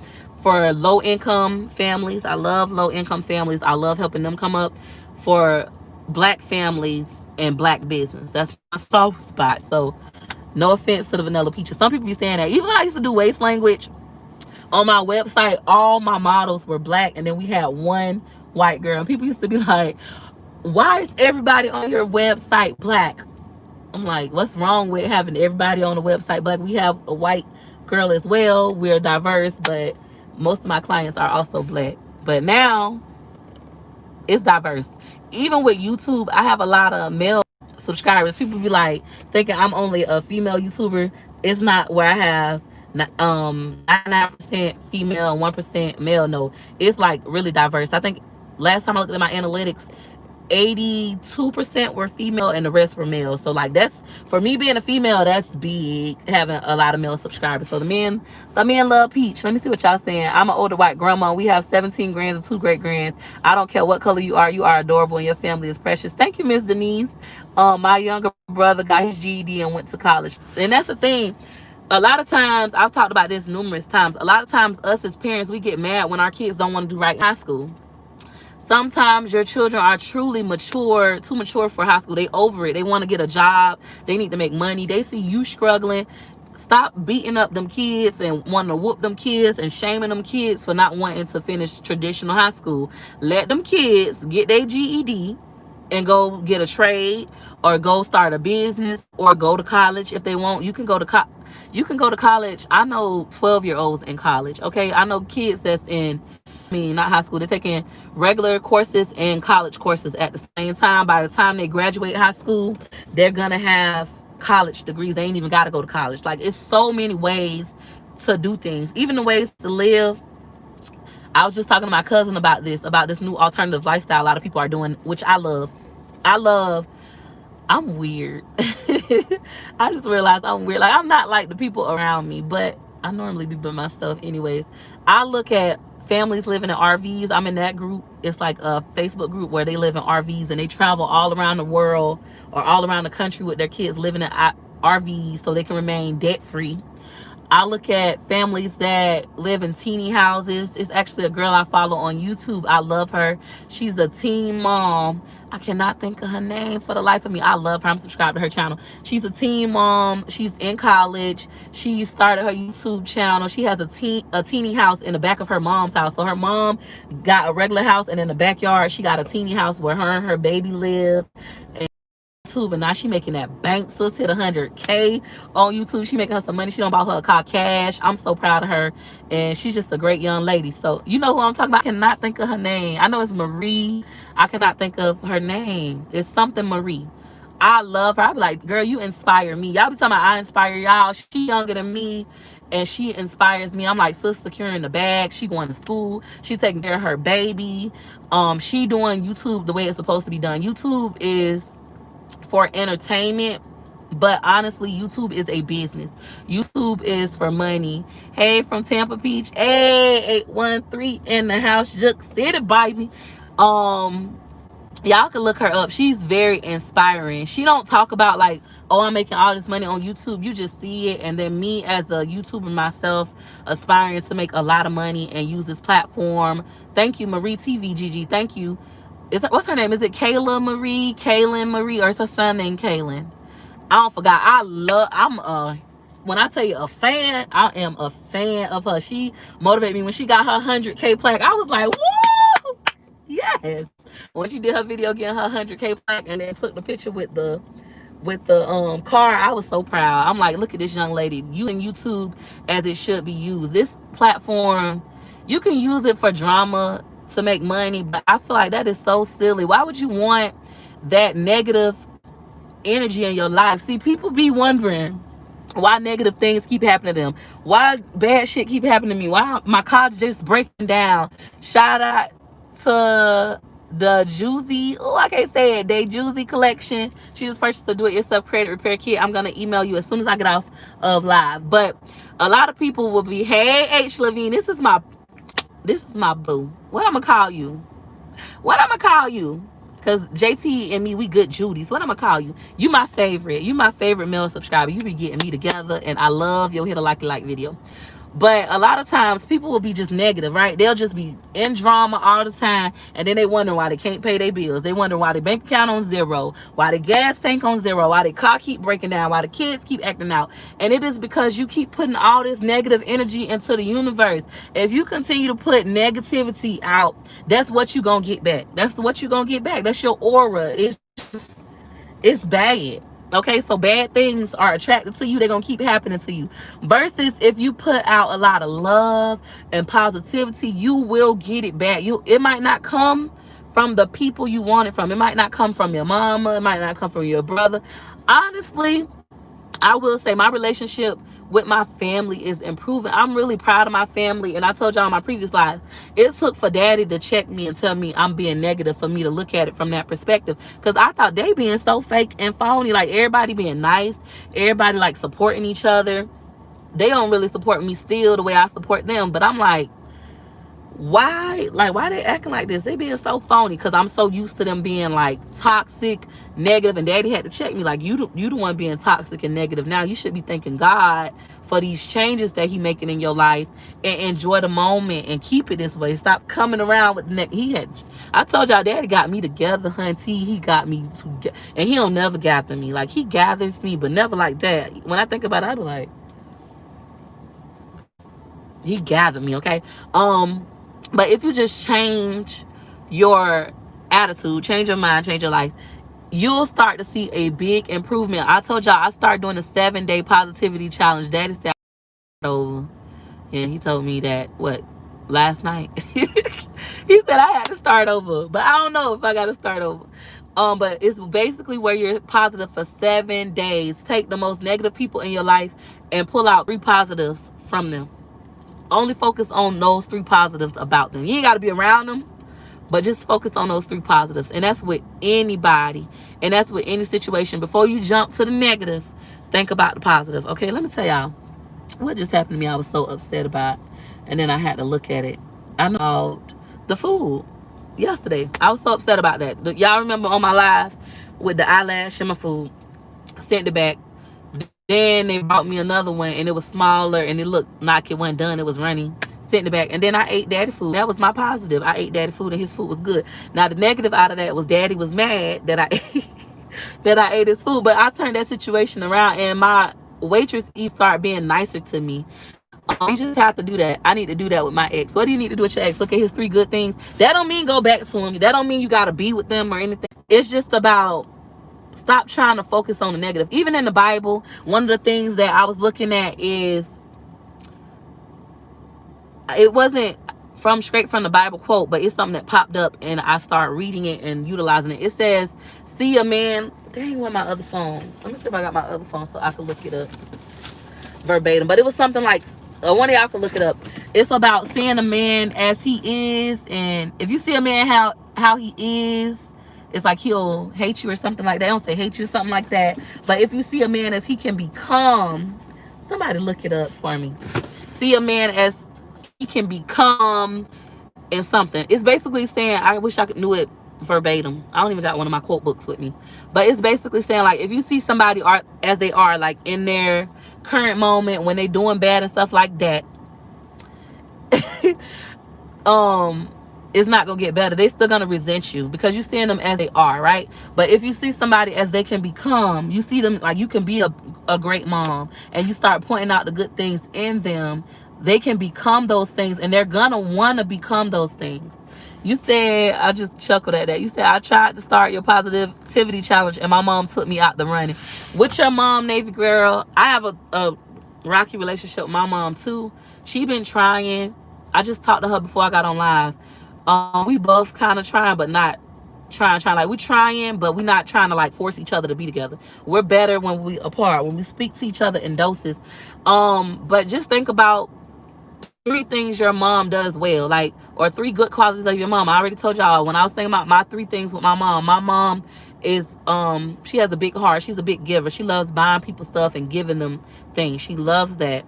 S1: for low income families. I love low income families. I love helping them come up. For black families and black business, that's my soft spot. So no offense to the vanilla peaches. Some people be saying that. Even when I used to do waste language on my website, all my models were black, and then we had one white girl. And people used to be like, why is everybody on your website black? I'm like, what's wrong with having everybody on the website black? We have a white girl as well. We're diverse, but most of my clients are also black. But now it's diverse. Even with YouTube, I have a lot of male subscribers. People be like thinking I'm only a female YouTuber. It's not where I have 99% female and 1% male. No, it's like really diverse. I think last time I looked at my analytics, 82% were female and the rest were male. So like, that's, for me being a female, that's big, having a lot of male subscribers. So the men love Peach. Let me see what y'all saying. I'm an older white grandma. We have 17 grands and 2 great grands. I don't care what color you are adorable, and your family is precious. Thank you, Miss Denise. My younger brother got his GED and went to college. And that's the thing. A lot of times, I've talked about this numerous times, a lot of times us as parents, we get mad when our kids don't want to do right in high school. Sometimes your children are truly mature, too mature for high school. They over it. They want to get a job. They need to make money. They see you struggling. Stop beating up them kids and wanting to whoop them kids and shaming them kids for not wanting to finish traditional high school. Let them kids get their GED and go get a trade, or go start a business, or go to college if they want. You can go to college. I know 12-year-olds in college. Okay, I know kids that's in, not high school. They're taking regular courses and college courses at the same time. By the time they graduate high school, they're gonna have college degrees. They ain't even got to go to college. Like, it's so many ways to do things, even the ways to live. I was just talking to my cousin about this new alternative lifestyle a lot of people are doing, which I love. I'm weird. I just realized I'm weird. Like, I'm not like the people around me, but I normally be by myself anyways. I look at families living in RVs. I'm in that group. It's like a Facebook group where they live in RVs, and they travel all around the world or all around the country with their kids living in RVs so they can remain debt free. I look at families that live in teeny houses. It's actually a girl I follow on YouTube. I love her. She's a teen mom. I cannot think of her name for the life of me. I love her. I'm subscribed to her channel. She's a teen mom. She's in college. She started her YouTube channel. She has a teeny house in the back of her mom's house. So her mom got a regular house, and in the backyard she got a teeny house where her and her baby live. And YouTube, and now she making that bank. Sis hit 100K on YouTube. She making her some money. She don't buy her a car cash. I'm so proud of her, and she's just a great young lady. So you know who I'm talking about. I cannot think of her name. I know it's Marie. I cannot think of her name. It's something Marie. I love her. I be like, girl, you inspire me. Y'all be talking about I inspire y'all. She younger than me and she inspires me. I'm like, sis securing the bag. She going to school. She taking care of her baby. She doing YouTube the way it's supposed to be done. YouTube is for entertainment, but honestly, YouTube is a business. YouTube is for money. Hey, from Tampa Beach. Hey, 813 in the house. Juke City, baby. Um, y'all can look her up. She's very inspiring. She don't talk about like, oh, I'm making all this money on YouTube. You just see it. And then me as a YouTuber myself, aspiring to make a lot of money and use this platform. Thank you, Marie TV GG. Thank you. What's her name? Is it Kaylin Marie, or is her son named Kaylin? I don't forgot. When I tell you a fan, I am a fan of her. She motivated me when she got her 100K plaque. I was like, whoa, yes. When she did her video getting her 100K plaque and then took the picture with the car, I was so proud. I'm like, look at this young lady using YouTube as it should be used. This platform, you can use it for drama to make money, but I feel like that is so silly. Why would you want that negative energy in your life? See, people be wondering why negative things keep happening to them, why bad shit keep happening to me, why my car just breaking down. Shout out to the Juicy, oh, I can't say it, they Juicy collection. She just purchased a do-it-yourself credit repair kit. I'm gonna email you as soon as I get off of live. But a lot of people will be, hey H Levine, this is my boo. What I'm gonna call you? What I'm gonna call you? Because JT and me, we good Judies. What I'm gonna call you? You my favorite. You my favorite male subscriber. You be getting me together, and I love your hit a like video. But a lot of times people will be just negative, right? They'll just be in drama all the time, and then they wonder why they can't pay their bills. They wonder why their bank account on zero, why the gas tank on zero, why their car keep breaking down, why the kids keep acting out. And it is because you keep putting all this negative energy into the universe. If you continue to put negativity out, that's what you're gonna get back. That's what you're gonna get back. That's your aura. It's bad. Okay, so bad things are attracted to you. They're gonna keep happening to you. Versus if you put out a lot of love and positivity, you will get it back. It might not come from the people you want it from. It might not come from your mama. It might not come from your brother. Honestly, I will say my relationship with my family is improving. I'm really proud of my family. And I told y'all in my previous life, it took for daddy to check me and tell me I'm being negative for me to look at it from that perspective. Because I thought they being so fake and phony. Like everybody being nice. Everybody like supporting each other. They don't really support me still the way I support them. But I'm like, why they acting like this? They being so phony, because I'm so used to them being like toxic, negative, and daddy had to check me like, you the one being toxic and negative. Now you should be thanking God for these changes that he making in your life, and enjoy the moment and keep it this way. Stop coming around with I told y'all daddy got me together, hunty. He got me together, and he don't never gather me. Like he gathers me, but never like that. When I think about it, I be like, he gathered me, okay? But if you just change your attitude, change your mind, change your life, you'll start to see a big improvement. I told y'all I started doing a 7-day positivity challenge. Daddy said over. Yeah, he told me that last night. He said I had to start over, but I don't know if I got to start over. But it's basically where you're positive for 7 days. Take the most negative people in your life and pull out 3 positives from them. Only focus on those 3 positives about them. You ain't got to be around them, but just focus on those 3 positives. And that's with anybody. And that's with any situation. Before you jump to the negative, think about the positive. Okay, let me tell y'all what just happened to me. I was so upset about. And then I had to look at it. I know the food yesterday. I was so upset about that. Y'all remember on my live with the eyelash and my food? Sent it back. Then they brought me another one, and it was smaller, and it looked like it wasn't done. It was runny. Sent it back. And then I ate daddy food. That was my positive. I ate daddy food, and his food was good. Now, the negative out of that was daddy was mad that I that I ate his food. But I turned that situation around, and my waitress started being nicer to me. You just have to do that. I need to do that with my ex. What do you need to do with your ex? Look at his 3 good things. That don't mean go back to him. That don't mean you got to be with them or anything. It's just about stop trying to focus on the negative. Even in the Bible, one of the things that I was looking at is, it wasn't straight from the Bible quote, but it's something that popped up and I started reading it and utilizing it. It says, see a man Dang, where my other phone? Let me see if I got my other phone so I can look it up verbatim. But it was something like, one of y'all can look it up. It's about seeing a man as he is, and if you see a man how he is, it's like he'll hate you or something like that. They don't say hate you, something like that. But if you see a man as he can become, somebody look it up for me. See a man as he can become and something. It's basically saying, I wish I could knew it verbatim. I don't even got one of my quote books with me. But it's basically saying, like, if you see somebody are as they are, like in their current moment when they doing bad and stuff like that, it's not gonna get better. They still gonna resent you because you seeing them as they are, right? But if you see somebody as they can become, you see them like you can be a great mom, and you start pointing out the good things in them, they can become those things, and they're gonna want to become those things. You said, I just chuckled at that. You said, I tried to start your positivity challenge and my mom took me out the running. With your mom, Navy girl, I have a rocky relationship with my mom too. She been trying. I just talked to her before I got on live. We both kind of trying, but not trying. Like, we trying, but we not trying to like force each other to be together. We're better when we apart, when we speak to each other in doses. But just think about 3 things your mom does well, like, or 3 good qualities of your mom. I already told y'all when I was thinking about my 3 things with my mom. My mom is she has a big heart. She's a big giver. She loves buying people stuff and giving them things. She loves that.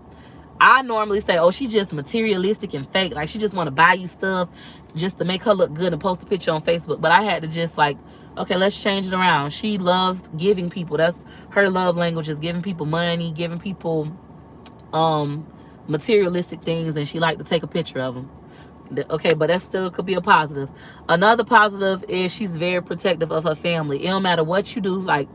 S1: I normally say, oh, she's just materialistic and fake. Like, she just want to buy you stuff just to make her look good and post a picture on Facebook. But I had to just like, okay, let's change it around. She loves giving people. That's her love language, is giving people money, giving people materialistic things, and she like to take a picture of them. Okay, but that still could be a positive. Another positive is she's very protective of her family. It don't matter what you do. Like,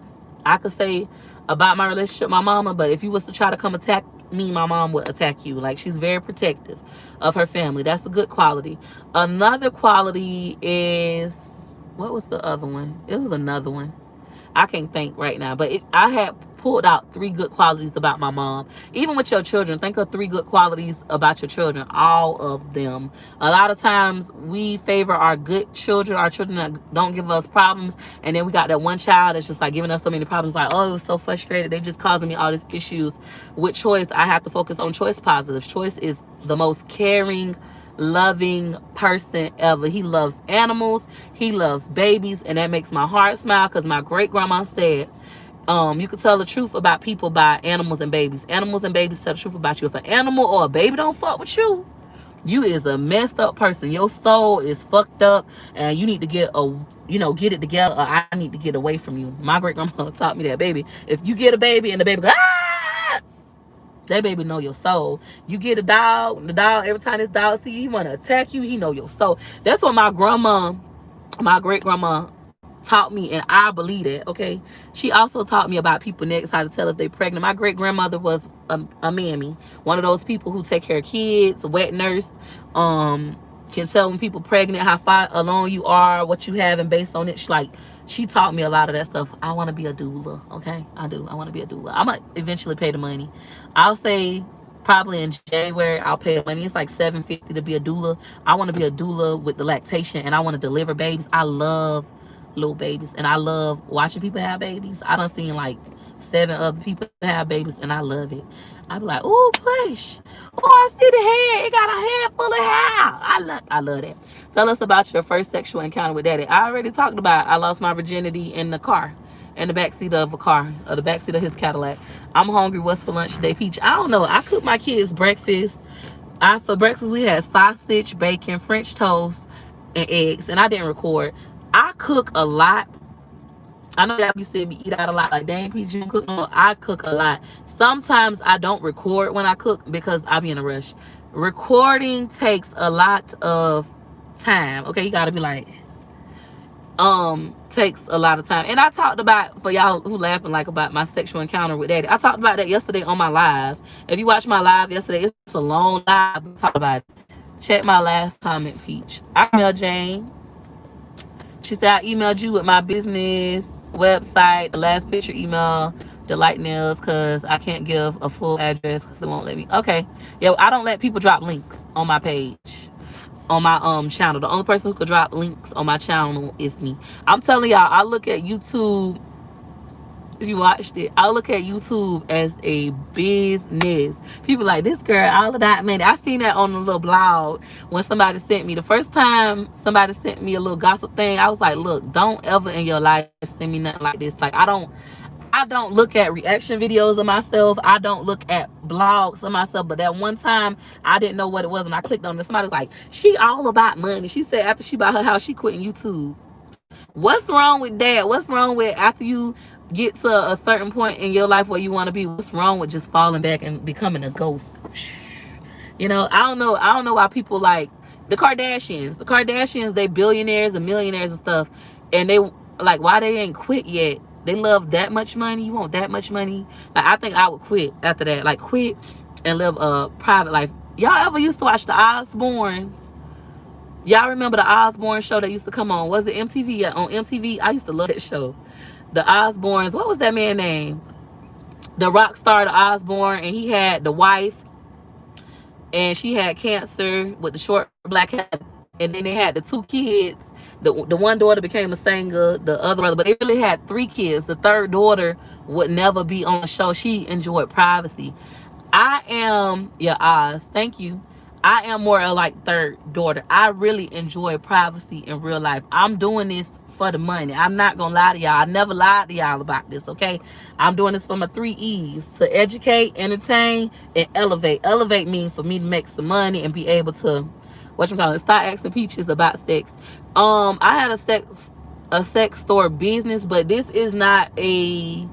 S1: I could say about my relationship with my mama, but if you was to try to come attack me, my mom would attack you. Like, she's very protective of her family. That's a good quality. Another quality is, what was the other one? It was another one. I can't think right now, but I had pulled out 3 good qualities about my mom. Even with your children, think of 3 good qualities about your children, all of them. A lot of times we favor our good children, our children that don't give us problems, and then we got that one child that's just like giving us so many problems, like, oh, it was so frustrated, they just causing me all these issues. With Choice, I have to focus on Choice positive. Choice is the most caring, loving person ever. He loves animals, he loves babies, and that makes my heart smile, because my great grandma said, you can tell the truth about people by animals and babies. Animals and babies tell the truth about you. If an animal or a baby don't fuck with you, you is a messed up person. Your soul is fucked up, and you need to get it together, or I need to get away from you. My great grandma taught me that, baby. If you get a baby and the baby go, ah, that baby know your soul. You get a dog, the dog, every time this dog see you, he want to attack you, he know your soul. That's what my great grandma taught me, and I believe it. Okay, she also taught me about people next, how to tell if they're pregnant. My great grandmother was a mammy, one of those people who take care of kids, a wet nurse. Can tell when people pregnant, how far along you are, what you have, and based on it, she taught me a lot of that stuff. I want to be a doula. Okay, I do. I want to be a doula. I'm gonna eventually pay the money. I'll say probably in January I'll pay the money. It's like $750 to be a doula. I want to be a doula with the lactation, and I want to deliver babies. I love little babies, and I love watching people have babies. I done seen like 7 other people have babies, and I love it. I be like, oh, push. Oh, I see the head. It got a head full of hair. I love that. Tell us about your first sexual encounter with daddy. I already talked about I lost my virginity in the car, in the backseat of a car, or the backseat of his Cadillac. I'm hungry. What's for lunch today, Peach? I don't know. I cooked my kids breakfast. For breakfast, we had sausage, bacon, French toast, and eggs, and I didn't record. I cook a lot. I know y'all be seeing me eat out a lot. Like, dang, Peach, you don't cook? No, I cook a lot. Sometimes I don't record when I cook because I be in a rush. Recording takes a lot of time. Okay, you gotta be like, takes a lot of time. And I talked about, for y'all who laughing like about my sexual encounter with daddy, I talked about that yesterday on my live. If you watch my live yesterday, it's a long live. I talked about it. Check my last comment, Peach. I emailed Jane. She said, I emailed you with my business website, the last picture email, Delight Nails, because I can't give a full address because it won't let me. Okay. Yeah, I don't let people drop links on my page, on my channel. The only person who could drop links on my channel is me. I'm telling y'all, I look at YouTube because you watched it. I look at YouTube as a business. People like, this girl, all of that, man. I seen that on a little blog when somebody sent me. The first time somebody sent me a little gossip thing, I was like, look, don't ever in your life send me nothing like this. Like, I don't look at reaction videos of myself. I don't look at blogs of myself. But that one time, I didn't know what it was, and I clicked on it. Somebody was like, she all about money. She said after she bought her house, she quitting YouTube. What's wrong with that? What's wrong with after you get to a certain point in your life where you want to be? What's wrong with just falling back and becoming a ghost? You know, I don't know. I don't know why people like the Kardashians. The Kardashians, they billionaires and millionaires and stuff, and they like why they ain't quit yet. They love that much money. You want that much money? Like I think I would quit after that. Like quit and live a private life. Y'all ever used to watch the Osbournes? Y'all remember the Osbourne show that used to come on? Was it MTV? Yeah, on MTV. I used to love that show. The Osbournes. What was that man's name? The rock star, the Osbourne, and he had the wife, and she had cancer with the short black hair, and then they had the two kids. The one daughter became a singer, the other brother, but they really had three kids. The third daughter would never be on the show. She enjoyed privacy. I am your Oz. Thank you. I am more like third daughter. I really enjoy privacy in real life. I'm doing this for the money. I'm not gonna lie to y'all. I never lied to y'all about this, okay? I'm doing this for my 3 E's: to educate, entertain, and elevate. Elevate means for me to make some money and be able to, start asking Peaches about sex. I had a sex store business, but this is not a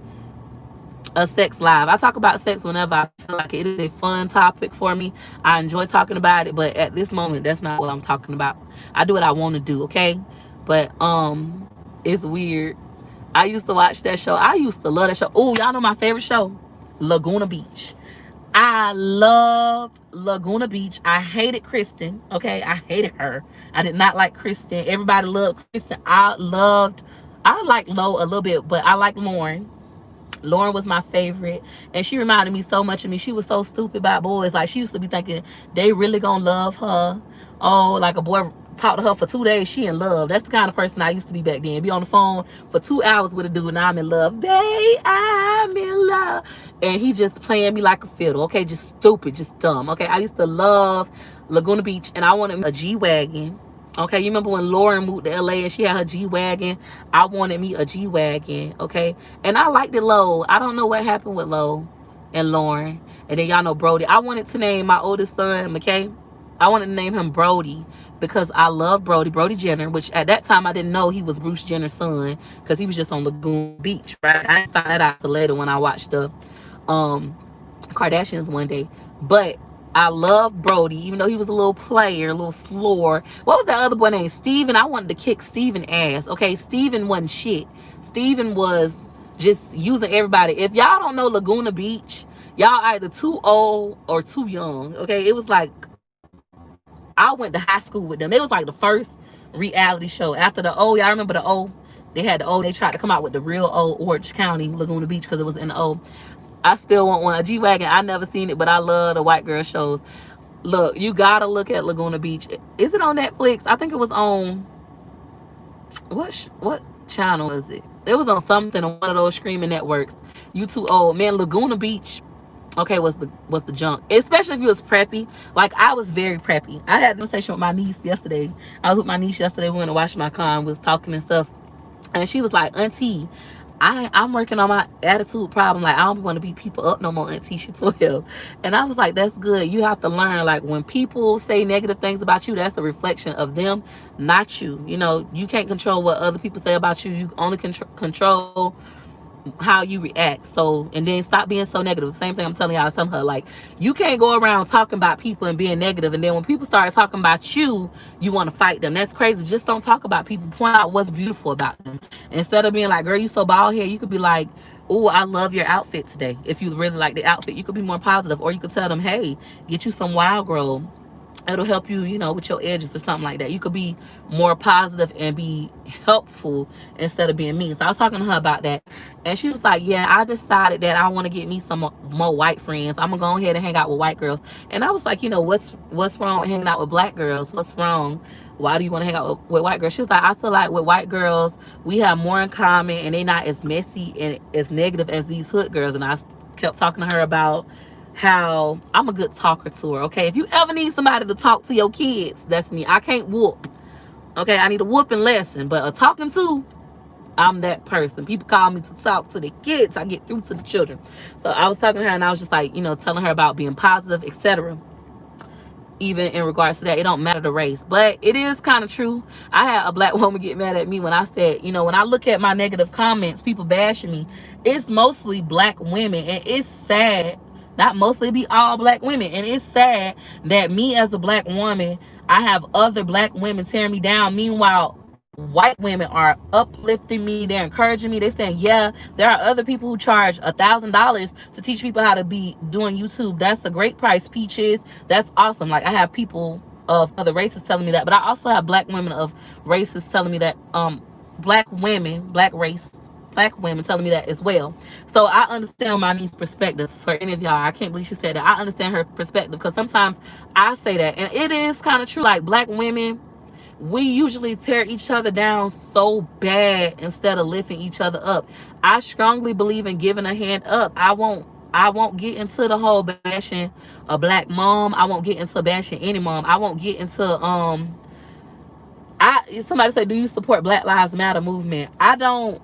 S1: sex live. I talk about sex whenever I feel like it is a fun topic for me. I enjoy talking about it, but at this moment, that's not what I'm talking about. I do what I want to do, okay? But it's weird. I used to watch that show. I used to love that show. Oh, y'all know my favorite show? Laguna Beach. I loved Laguna Beach. I hated Kristen, okay? I hated her. I did not like Kristen. Everybody loved Kristen. I liked Lo a little bit, but I liked Lauren. Lauren was my favorite, and she reminded me so much of me. She was so stupid about boys. Like, she used to be thinking they really gonna love her. Oh, like a boy talked to her for 2 days, she in love. That's the kind of person I used to be back then. Be on the phone for 2 hours with a dude, and I'm in love. Babe, I'm in love. And he just playing me like a fiddle, okay? Just stupid, just dumb, okay? I used to love Laguna Beach, and I wanted a G-Wagon. Okay, you remember when Lauren moved to LA and she had her G-Wagon? I wanted me a G-Wagon, okay? And I liked it Lo. I don't know what happened with Lo and Lauren. And then y'all know Brody. I wanted to name my oldest son, McKay. I wanted to name him Brody because I love Brody Jenner, which at that time I didn't know he was Bruce Jenner's son because he was just on Lagoon Beach, right? I didn't find that out till later when I watched the Kardashians one day. But I love Brody, even though he was a little player, a little slower. What was that other boy named? Steven. I wanted to kick Steven ass. Okay, Steven wasn't shit. Steven was just using everybody. If y'all don't know Laguna Beach, y'all either too old or too young. Okay, it was like I went to high school with them. It was like the first reality show. After the O, y'all remember the O? They had the O. They tried to come out with the real O, Orange County, Laguna Beach, because it was in the O. I still want one. A G-Wagon, I never seen it, but I love the white girl shows. Look, you gotta look at Laguna Beach. Is it on Netflix? I think it was on, what channel is it? It was on something on one of those streaming networks. You too old. Man, Laguna Beach, okay, was the junk. Especially if you was preppy. Like, I was very preppy. I had a conversation with my niece yesterday. I was with my niece yesterday. We went to wash my car and was talking and stuff. And she was like, Auntie, I'm working on my attitude problem. Like, I don't want to beat people up no more, Auntie. She 12. And I was like, that's good. You have to learn, like, when people say negative things about you, that's a reflection of them, not you. You know, you can't control what other people say about you. You only control how you react. So, and then stop being so negative. The same thing I'm telling y'all, I was telling her, like, you can't go around talking about people and being negative, and then when people start talking about you, you want to fight them. That's crazy. Just don't talk about people. Point out what's beautiful about them. Instead of being like, girl, you so bald here, you could be like, oh, I love your outfit today. If you really like the outfit, you could be more positive. Or you could tell them, hey, get you some Wild Grow. It'll help you, you know, with your edges or something like that. You could be more positive and be helpful instead of being mean. So I was talking to her about that, and she was like, yeah, I decided that I want to get me some more white friends. I'm gonna go ahead and hang out with white girls. And I was like, you know, what's wrong with hanging out with black girls? What's wrong why do you want to hang out with white girls? She was like, I feel like with white girls, we have more in common and they not as messy and as negative as these hood girls. And I kept talking to her about how I'm a good talker to her. Okay, if you ever need somebody to talk to your kids, that's me. I can't whoop. Okay, I need a whooping lesson, but a talking to, I'm that person. People call me to talk to the kids. I get through to the children. So I was talking to her and I was just like, telling her about being positive, etc. Even in regards to that, it don't matter the race, but it is kind of true. I had a black woman get mad at me when I said, when I look at my negative comments, people bashing me, it's mostly black women, and it's sad. Not mostly, be all black women, and it's sad that me as a black woman, I have other black women tearing me down. Meanwhile, white women are uplifting me, they're encouraging me, they're saying, yeah, there are other people who charge $1,000 to teach people how to be doing YouTube. That's a great price, Peaches. That's awesome. Like, I have people of other races telling me that, but I also have black women of races telling me that, black women, black women telling me that as well. So I understand my niece's perspective. For any of y'all, I can't believe she said that. I understand her perspective, because sometimes I say that, and it is kind of true. Like, black women, we usually tear each other down so bad instead of lifting each other up. I strongly believe in giving a hand up. I won't get into the whole bashing a black mom. I won't get into bashing any mom. I won't get into somebody say, do you support Black Lives Matter movement? I'm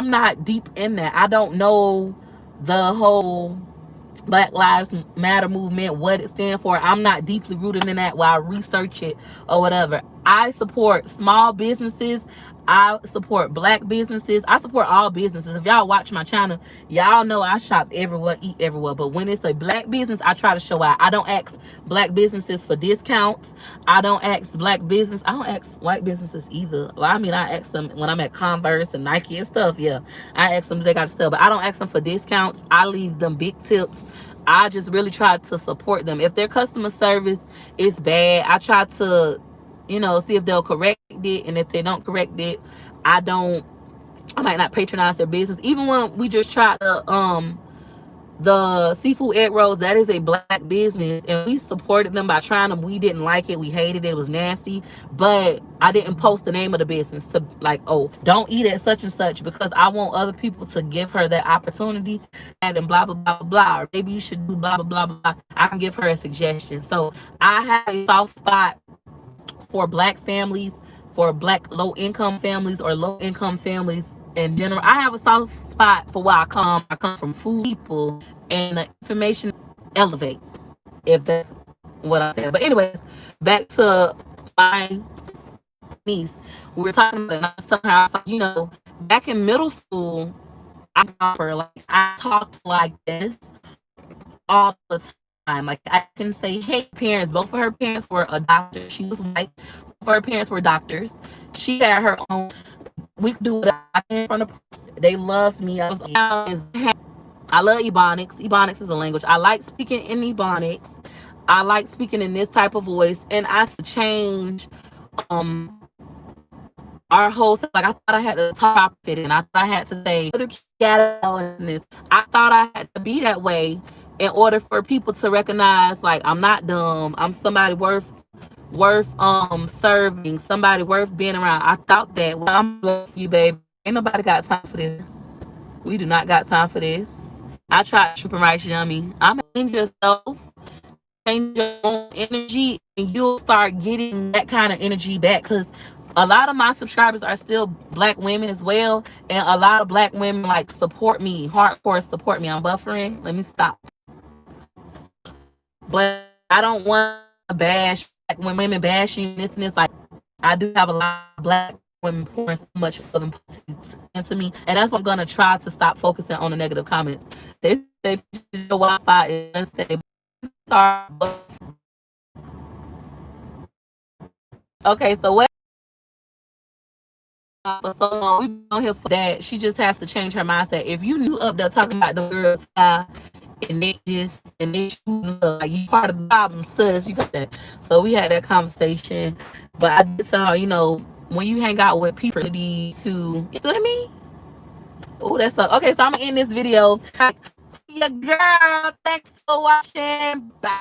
S1: not deep in that. I don't know the whole Black Lives Matter movement, what it stands for. I'm not deeply rooted in that while I research it or whatever. I support small businesses. I support black businesses. I support all businesses. If y'all watch my channel, y'all know I shop everywhere, eat everywhere. But when it's a black business, I try to show out. I don't ask black businesses for discounts. I don't ask white businesses either. Well, I mean, I ask them when I'm at Converse and Nike and stuff. Yeah, I ask them if they got to sell, but I don't ask them for discounts. I leave them big tips. I just really try to support them. If their customer service is bad, I try to, see if they'll correct it. And if they don't correct it, I might not patronize their business. Even when we just tried the seafood egg rolls, that is a black business, and we supported them by trying them. We didn't like it, we hated it, it was nasty, but I didn't post the name of the business to like, oh, don't eat at such and such, because I want other people to give her that opportunity, and then blah blah blah blah, or maybe you should do blah blah blah blah. I can give her a suggestion. So I have a soft spot for black families, for black low income families, or low income families in general. I have a soft spot for where I come. I come from food people, and the information elevate, if that's what I said. But anyways, back to my niece. We were talking about it, and I was telling her, I was like, back in middle school, I talked like this all the time. Like, I can say, hey, parents. Both of her parents were a doctor. She was white. Both of her parents were doctors. She had her own. We could do what I can from the. They loved me. I love Ebonics. Ebonics is a language. I like speaking in Ebonics. I like speaking in this type of voice, and I change our host. Like, I thought I had to talk it, and I thought I had to say this. I thought I had to be that way in order for people to recognize, like, I'm not dumb. I'm somebody worth serving, somebody worth being around. I thought that. Well, I'm like you, baby. Ain't nobody got time for this. We do not got time for this. I tried tripping rice yummy. I'm change yourself, change your own energy, and you'll start getting that kind of energy back. Because a lot of my subscribers are still black women as well, and a lot of black women like support me, hardcore support me. I'm buffering. Let me stop. But I don't want to bash black women, bashing this and this. Like, I do have a lot of black women pouring so much love and positivity into me, and that's what I'm gonna try to stop focusing on the negative comments. They say your Wi-Fi is unstable. Okay, so what? For so long, we've been on here for that. She just has to change her mindset. If you knew up there talking about the girls, and they choose like, you part of the problem, sis. You got that. So we had that conversation. But I did tell her, when you hang out with people, to you feel me? Oh, that's okay. So I'm gonna end this video. Yeah, girl. Thanks for watching. Bye.